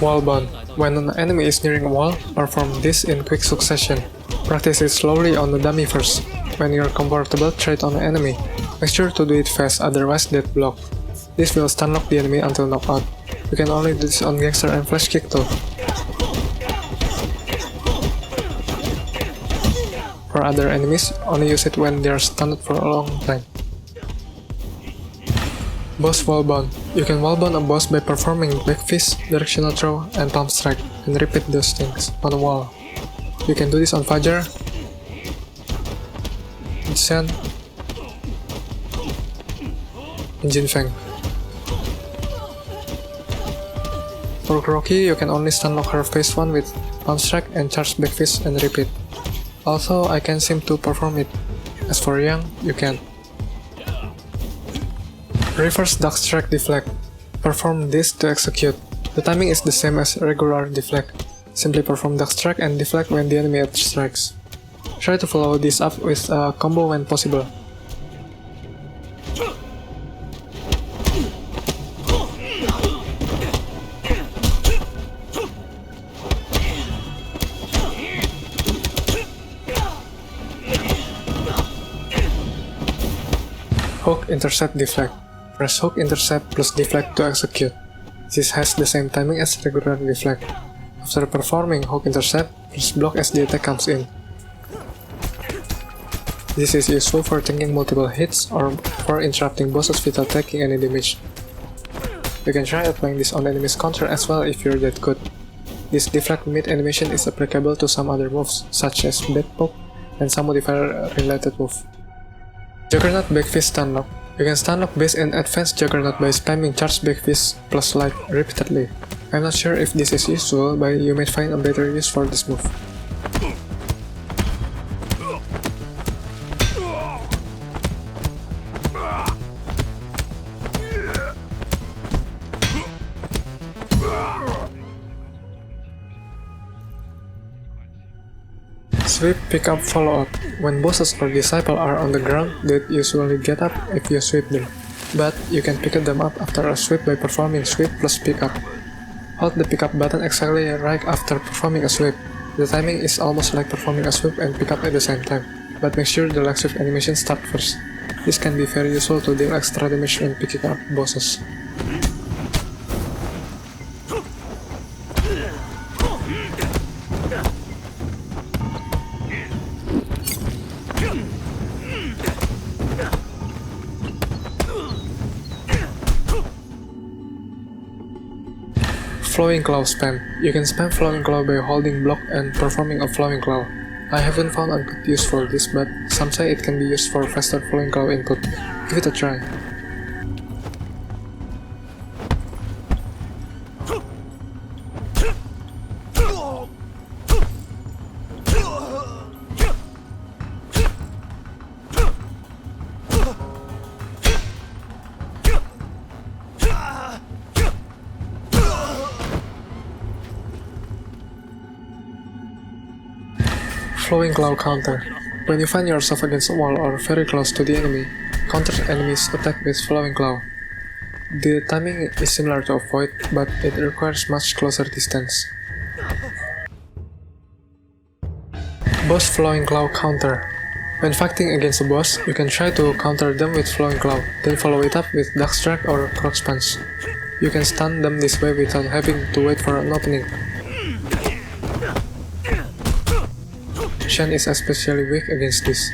Wall bound. When an enemy is nearing a wall, perform this in quick succession. Practice it slowly on the dummy first. When you're comfortable, trade on the enemy. Make sure to do it fast, otherwise dead block. This will stun lock the enemy until knockout. You can only do this on Gangster and Flash Kick though. For other enemies, only use it when they are stunned for a long time. Boss wallbound. You can wallbound a boss by performing back fist, directional throw, and palm strike, and repeat those things on a wall. You can do this on Fajar, Zen, and Jin Feng. For Kuroki, you can only stun lock her phase 1 with palm strike and charge back fist and repeat. Also, I can't seem to perform it. As for Yang, you can. Reverse Duck Strike Deflect. Perform this to execute. The timing is the same as regular deflect. Simply perform Duck Strike and deflect when the enemy strikes. Try to follow this up with a combo when possible. Hook, Intercept, Deflect. Press Hook, Intercept plus Deflect to execute. This has the same timing as regular deflect. After performing Hook Intercept, press block as the attack comes in. This is useful for tanking multiple hits or for interrupting bosses without taking any damage. You can try applying this on enemy's counter as well if you're that good. This deflect mid animation is applicable to some other moves, such as Bad Poke and some modifier related move. Juggernaut Backfist Stun Lock. You can stun lock base and advance Juggernaut by spamming Charge Backfist plus Light repeatedly. I'm not sure if this is useful, but you might find a better use for this move. Sweep, pick up, follow up. When bosses or disciples are on the ground, they usually get up if you sweep them. But you can pick them up after a sweep by performing sweep plus pick up. Hold the pick up button exactly right after performing a sweep. The timing is almost like performing a sweep and pick up at the same time, but make sure the leg sweep animation starts first. This can be very useful to deal extra damage when picking up bosses. Flowing Claw spam. You can spam Flowing Claw by holding block and performing a Flowing Claw. I haven't found a good use for this, but some say it can be used for faster Flowing Claw input. Give it a try. Flowing Claw counter. When you find yourself against a wall or very close to the enemy, counter enemies attack with Flowing Claw. The timing is similar to avoid, but it requires much closer distance. Boss Flowing Claw counter. When fighting against a boss, you can try to counter them with Flowing Claw, then follow it up with Duck Strike or Crotch Punch. You can stun them this way without having to wait for an opening. Shen is especially weak against this.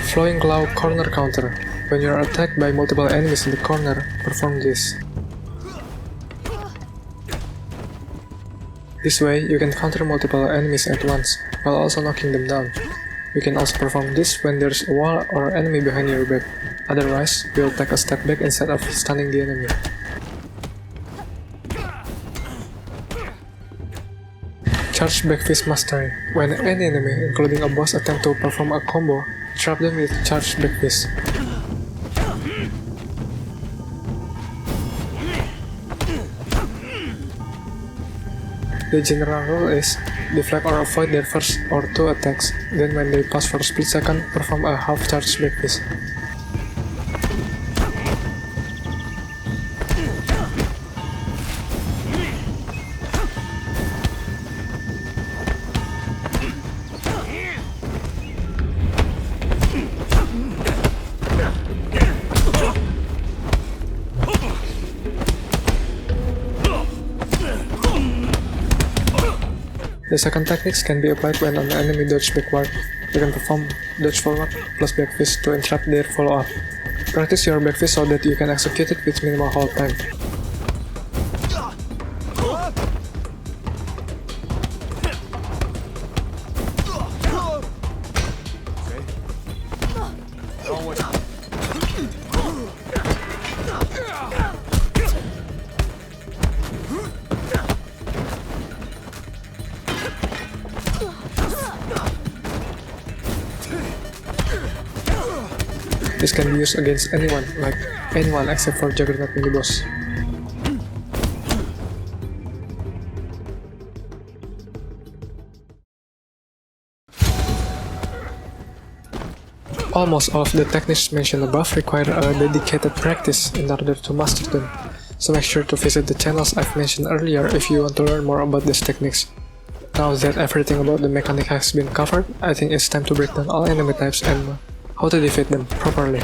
Flowing Claw corner counter. When you are attacked by multiple enemies in the corner, perform this. This way, you can counter multiple enemies at once, while also knocking them down. You can also perform this when there's a wall or enemy behind your back. Otherwise, you'll take a step back instead of stunning the enemy. Charge Backfist Mastery. When any enemy, including a boss, attempt to perform a combo, trap them with Charge Backfist. The general rule is, deflect or avoid their first or two attacks, then when they pass for a split second, perform a half Charge Backfist. The second techniques can be applied when an enemy dodges backward. You can perform dodge forward plus back fist to interrupt their follow-up. Practice your back fist so that you can execute it with minimal hold time. This can be used against anyone except for Juggernaut miniboss. Almost all of the techniques mentioned above require a dedicated practice in order to master them, so make sure to visit the channels I've mentioned earlier if you want to learn more about these techniques. Now that everything about the mechanic has been covered, I think it's time to break down all enemy types and how to defeat them properly.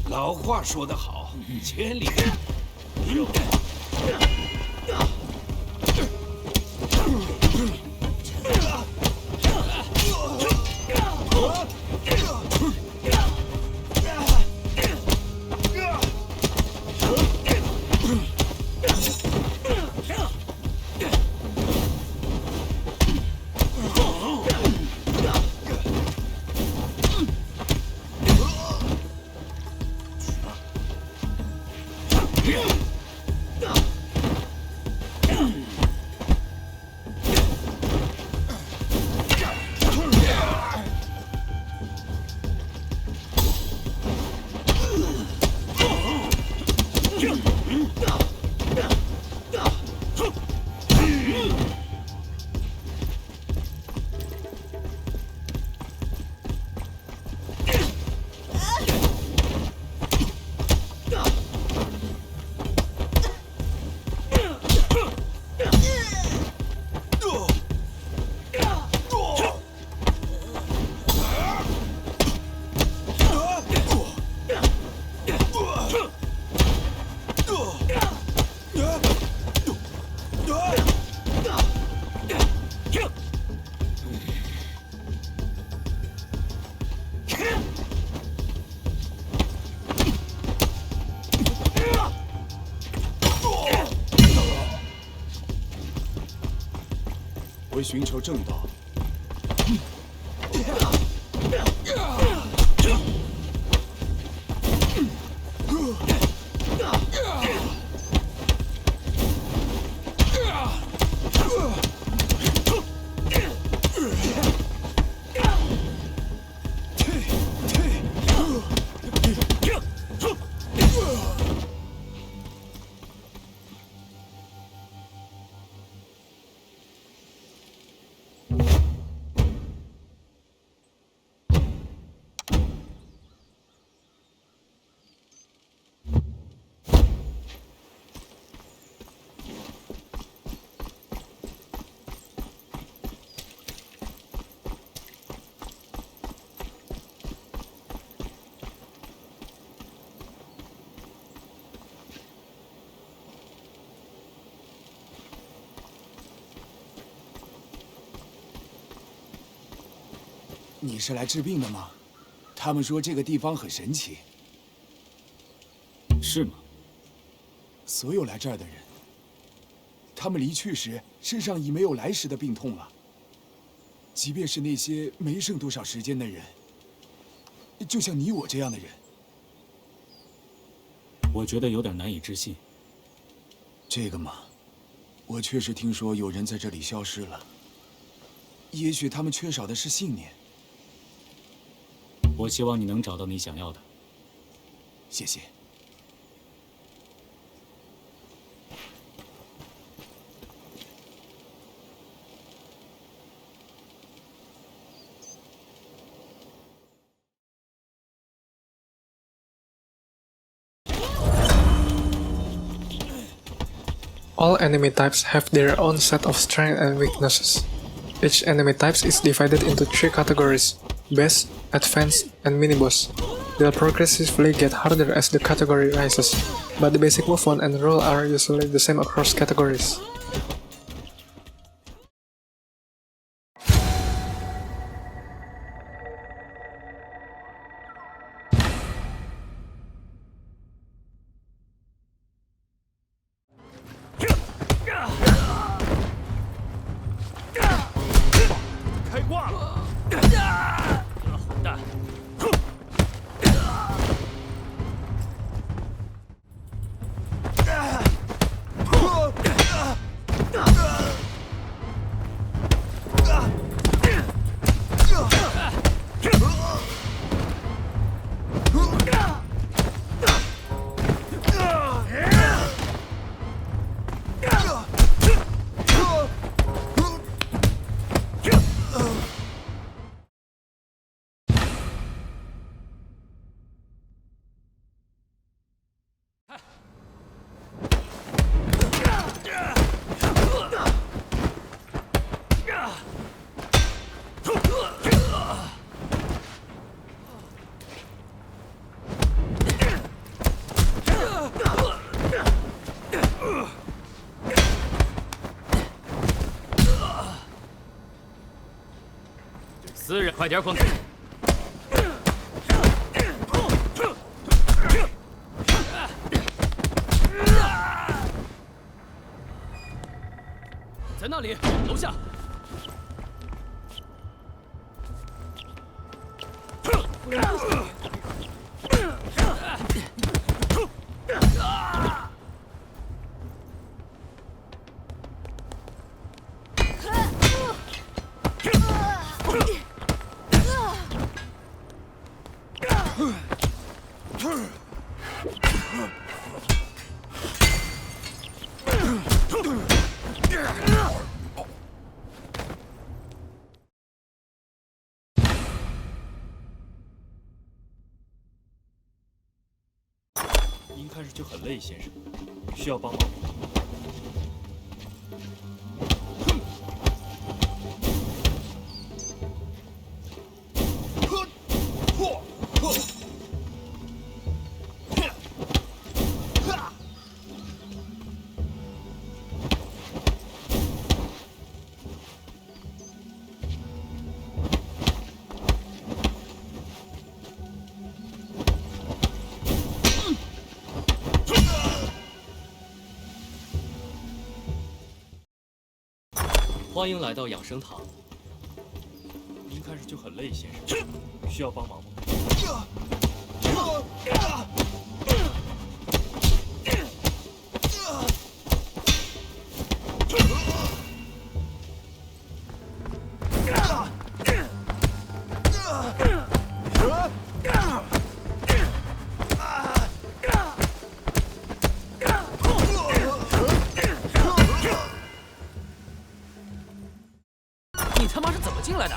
老话说得好，千里。为寻求正道。你是来治病的吗？他们说这个地方很神奇。是吗？所有来这儿的人，他们离去时身上已没有来时的病痛了。即便是那些没剩多少时间的人，就像你我这样的人，我觉得有点难以置信。这个嘛，我确实听说有人在这里消失了。也许他们缺少的是信念。我希望你能找到你想要的。谢谢。All enemy types have their own set of strengths and weaknesses. Each enemy type is divided into 3 categories: Base, Advanced, and Mini-Boss. They'll progressively get harder as the category rises, but the basic movement and rule are usually the same across categories. 私人，快点滚！在那里，楼下。您看上去很累，先生，需要帮忙吗？欢迎来到养生堂。您看上去很累，先生，需要帮忙吗？你他妈是怎么进来的？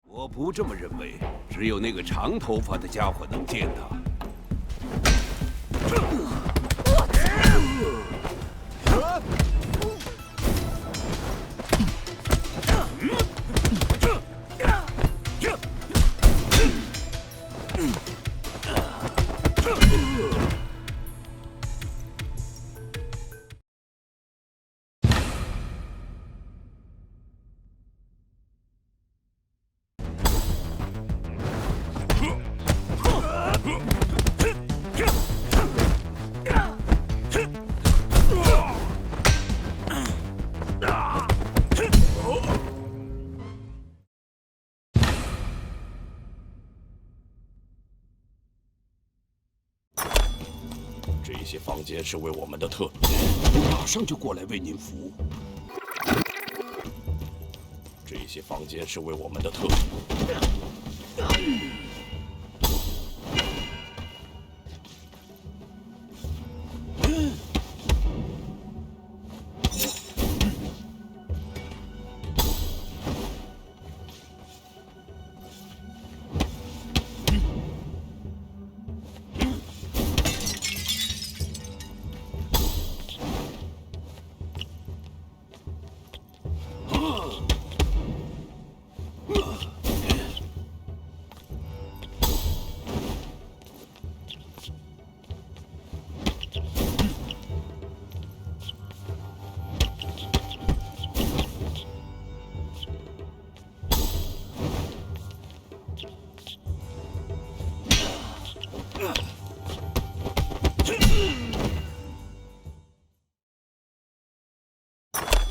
我不这么认为，只有那个长头发的家伙能见他。这些房间是为我们的特，我马上就过来为您服务。这些房间是为我们的特。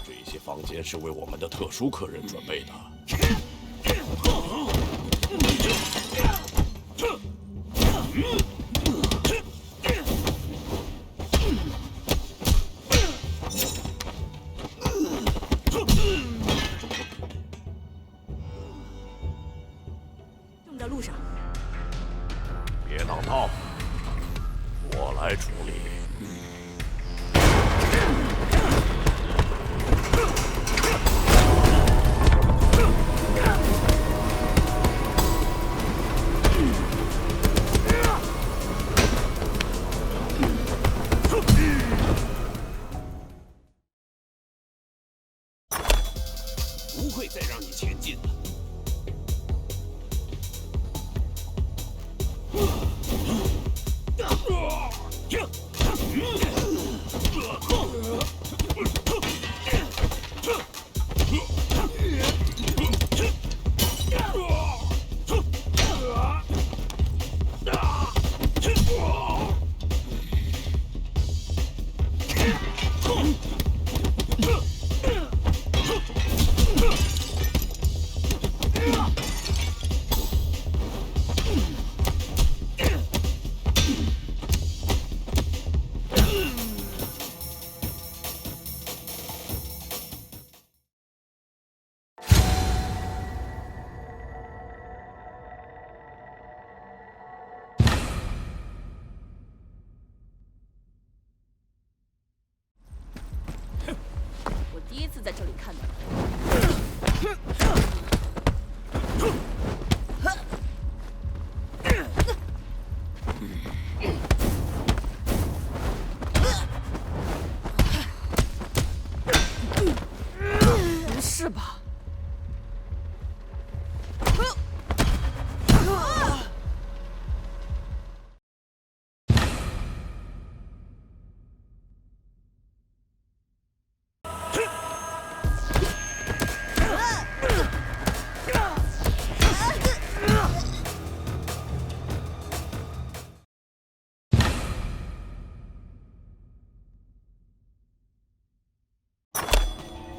这些房间是为我们的特殊客人准备的。到路上。别挡道，我来处理。不会再让你前进了。我第一次在这里看到你。没事吧？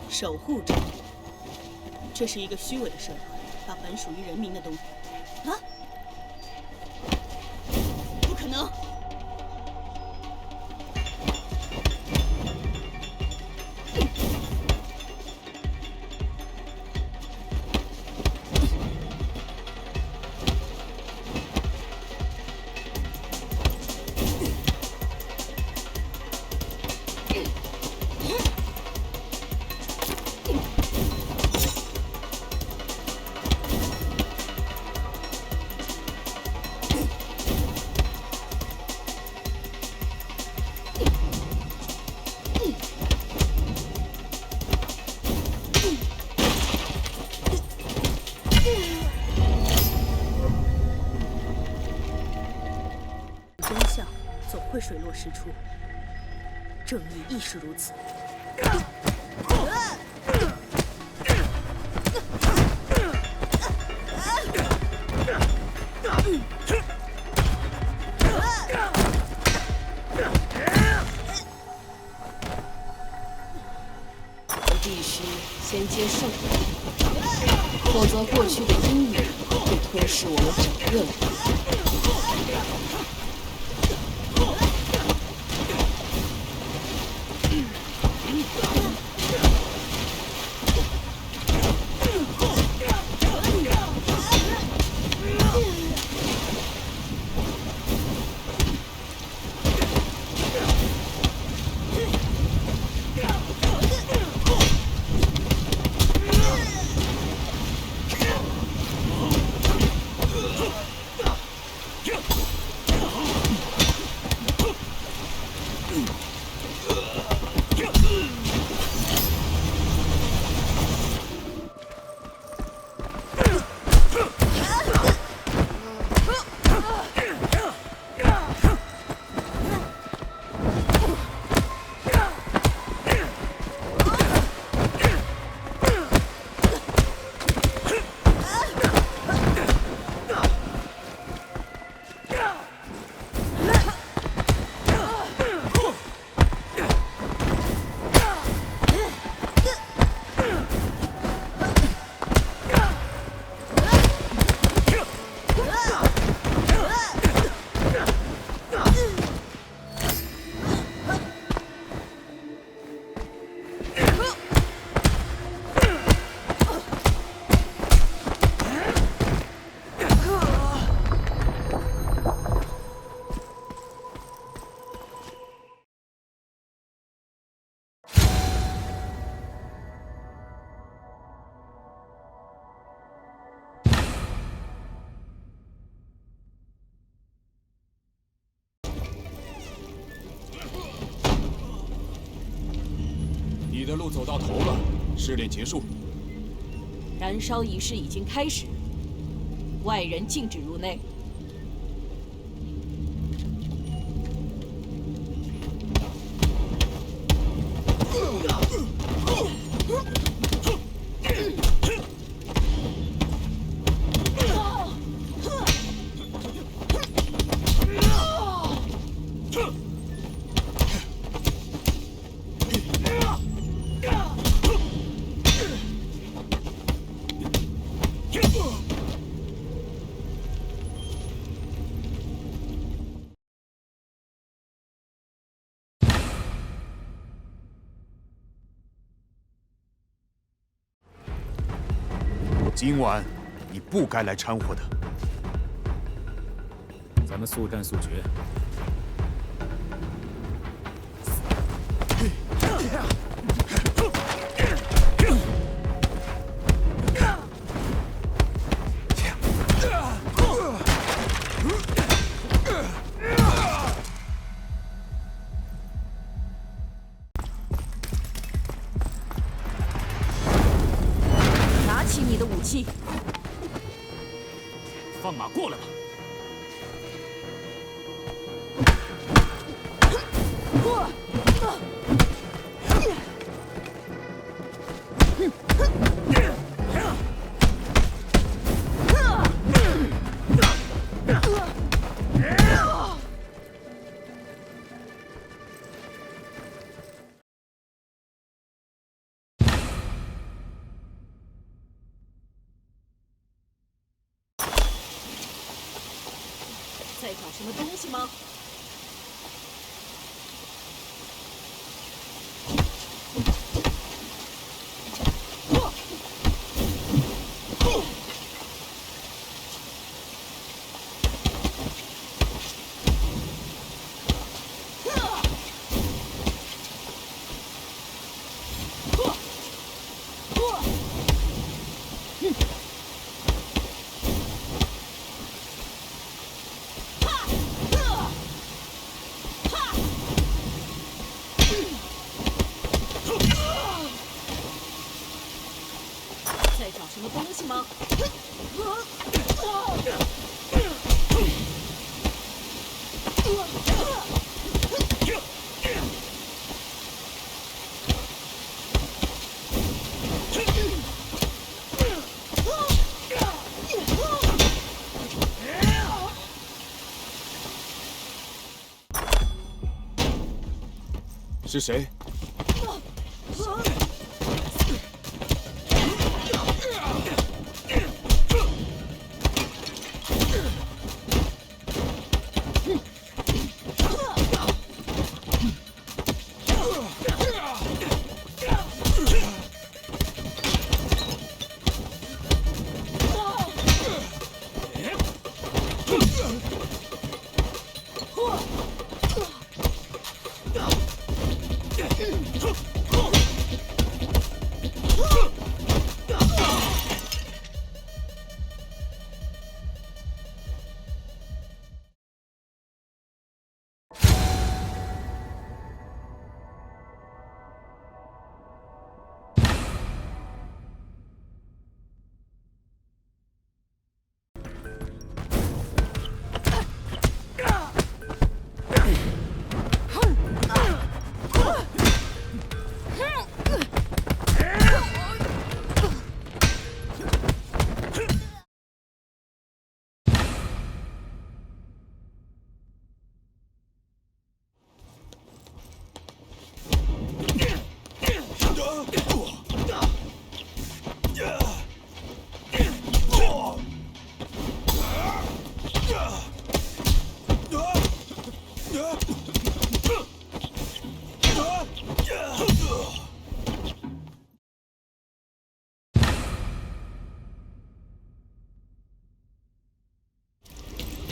守护者，这是一个虚伪的社团，把本属于人民的东西。啊？不可能！真相总会水落石出，正义亦是如此。我必须先接受，否则过去的阴影会吞噬我们整个人。你的路走到头了，试炼结束。燃烧仪式已经开始，外人禁止入内。今晚你不该来掺和的。咱们速战速决。拿起你的武器，放马过来吧！在找什么东西吗？在找什么东西吗？是谁？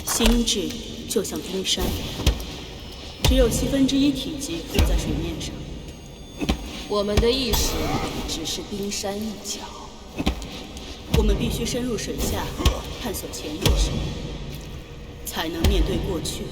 心智就像冰山，只有1/7体积浮在水面上。我们的意识只是冰山一角。我们必须深入水下，探索潜意识，才能面对过去。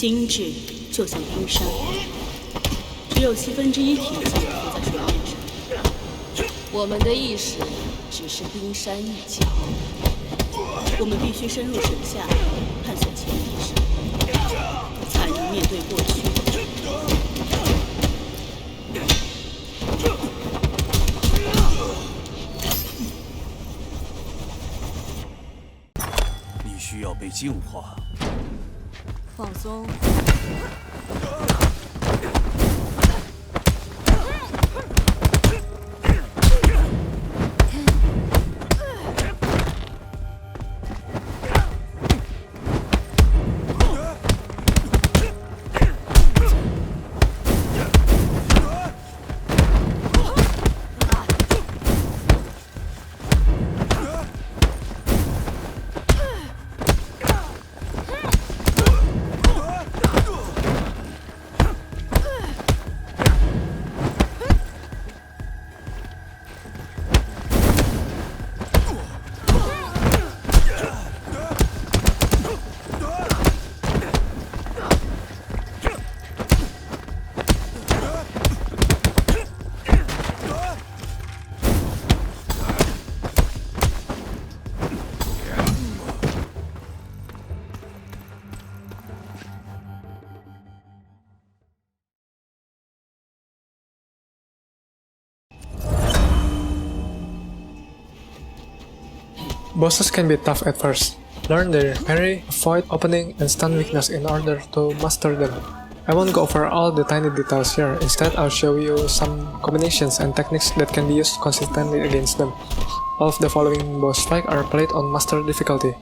心智就像冰山，只有1/7体积浮在水面上。我们的意识只是冰山一角。我们必须深入水下，探索潜意识，才能面对过去。你需要被净化。放松。Bosses can be tough at first. Learn their parry, avoid opening, and stun weakness in order to master them. I won't go over all the tiny details here, instead I'll show you some combinations and techniques that can be used consistently against them. All of the following boss fights are played on master difficulty.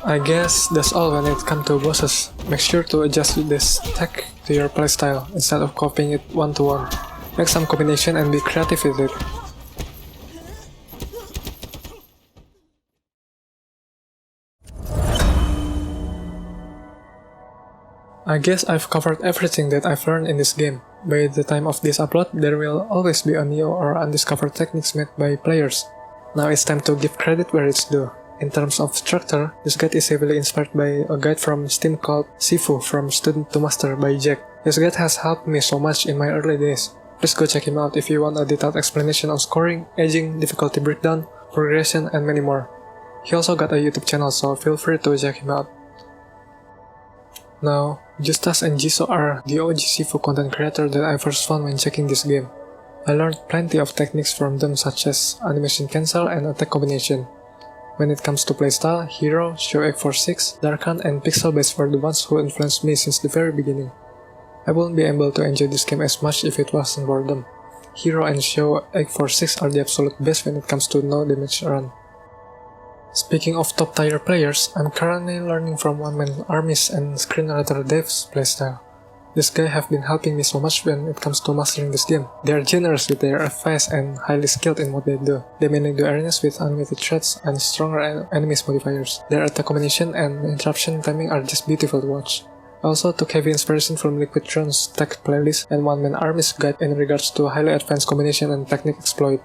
I guess that's all when it comes to bosses. Make sure to adjust this tech to your playstyle instead of copying it one-to-one. Make some combination and be creative with it. I guess I've covered everything that I've learned in this game. By the time of this upload, there will always be a new or undiscovered techniques made by players. Now it's time to give credit where it's due. In terms of structure, this guide is heavily inspired by a guide from Steam called Sifu From Student to Master by Jack. This guide has helped me so much in my early days. Please go check him out if you want a detailed explanation on scoring, aging, difficulty breakdown, progression, and many more. He also got a YouTube channel, so feel free to check him out. Now, Justas and Jisoo are the OG Sifu content creator that I first found when checking this game. I learned plenty of techniques from them such as animation cancel and attack combination. When it comes to playstyle, Hero, Show846, Darkhan, and Pixel Base were the ones who influenced me since the very beginning. I wouldn't be able to enjoy this game as much if it wasn't for them. Hero and Show846 are the absolute best when it comes to no damage run. Speaking of top tier players, I'm currently learning from one-man armies and screenwriter Dave's playstyle. These guys have been helping me so much when it comes to mastering this game. They are generous with their advice and highly skilled in what they do. They manage the arenas with unlimited threats and stronger enemies modifiers. Their attack combination and interruption timing are just beautiful to watch. I also took heavy inspiration from Liquid Drone's tech playlist and One Man Army's guide in regards to highly advanced combination and technique exploit.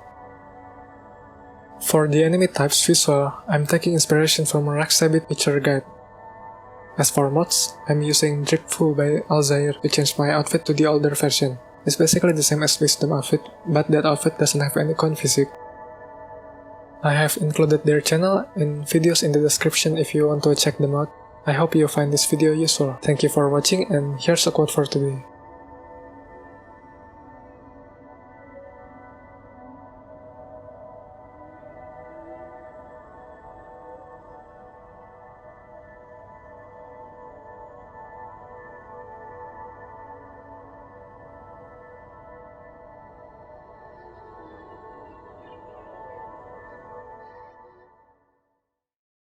For the enemy types visual, I'm taking inspiration from Raksabit Picture Guide. As for mods, I'm using Dripful by Alzair to change my outfit to the older version. It's basically the same as Wisdom outfit, but that outfit doesn't have any coin physique. I have included their channel and videos in the description if you want to check them out. I hope you find this video useful. Thank you for watching, and here's a quote for today.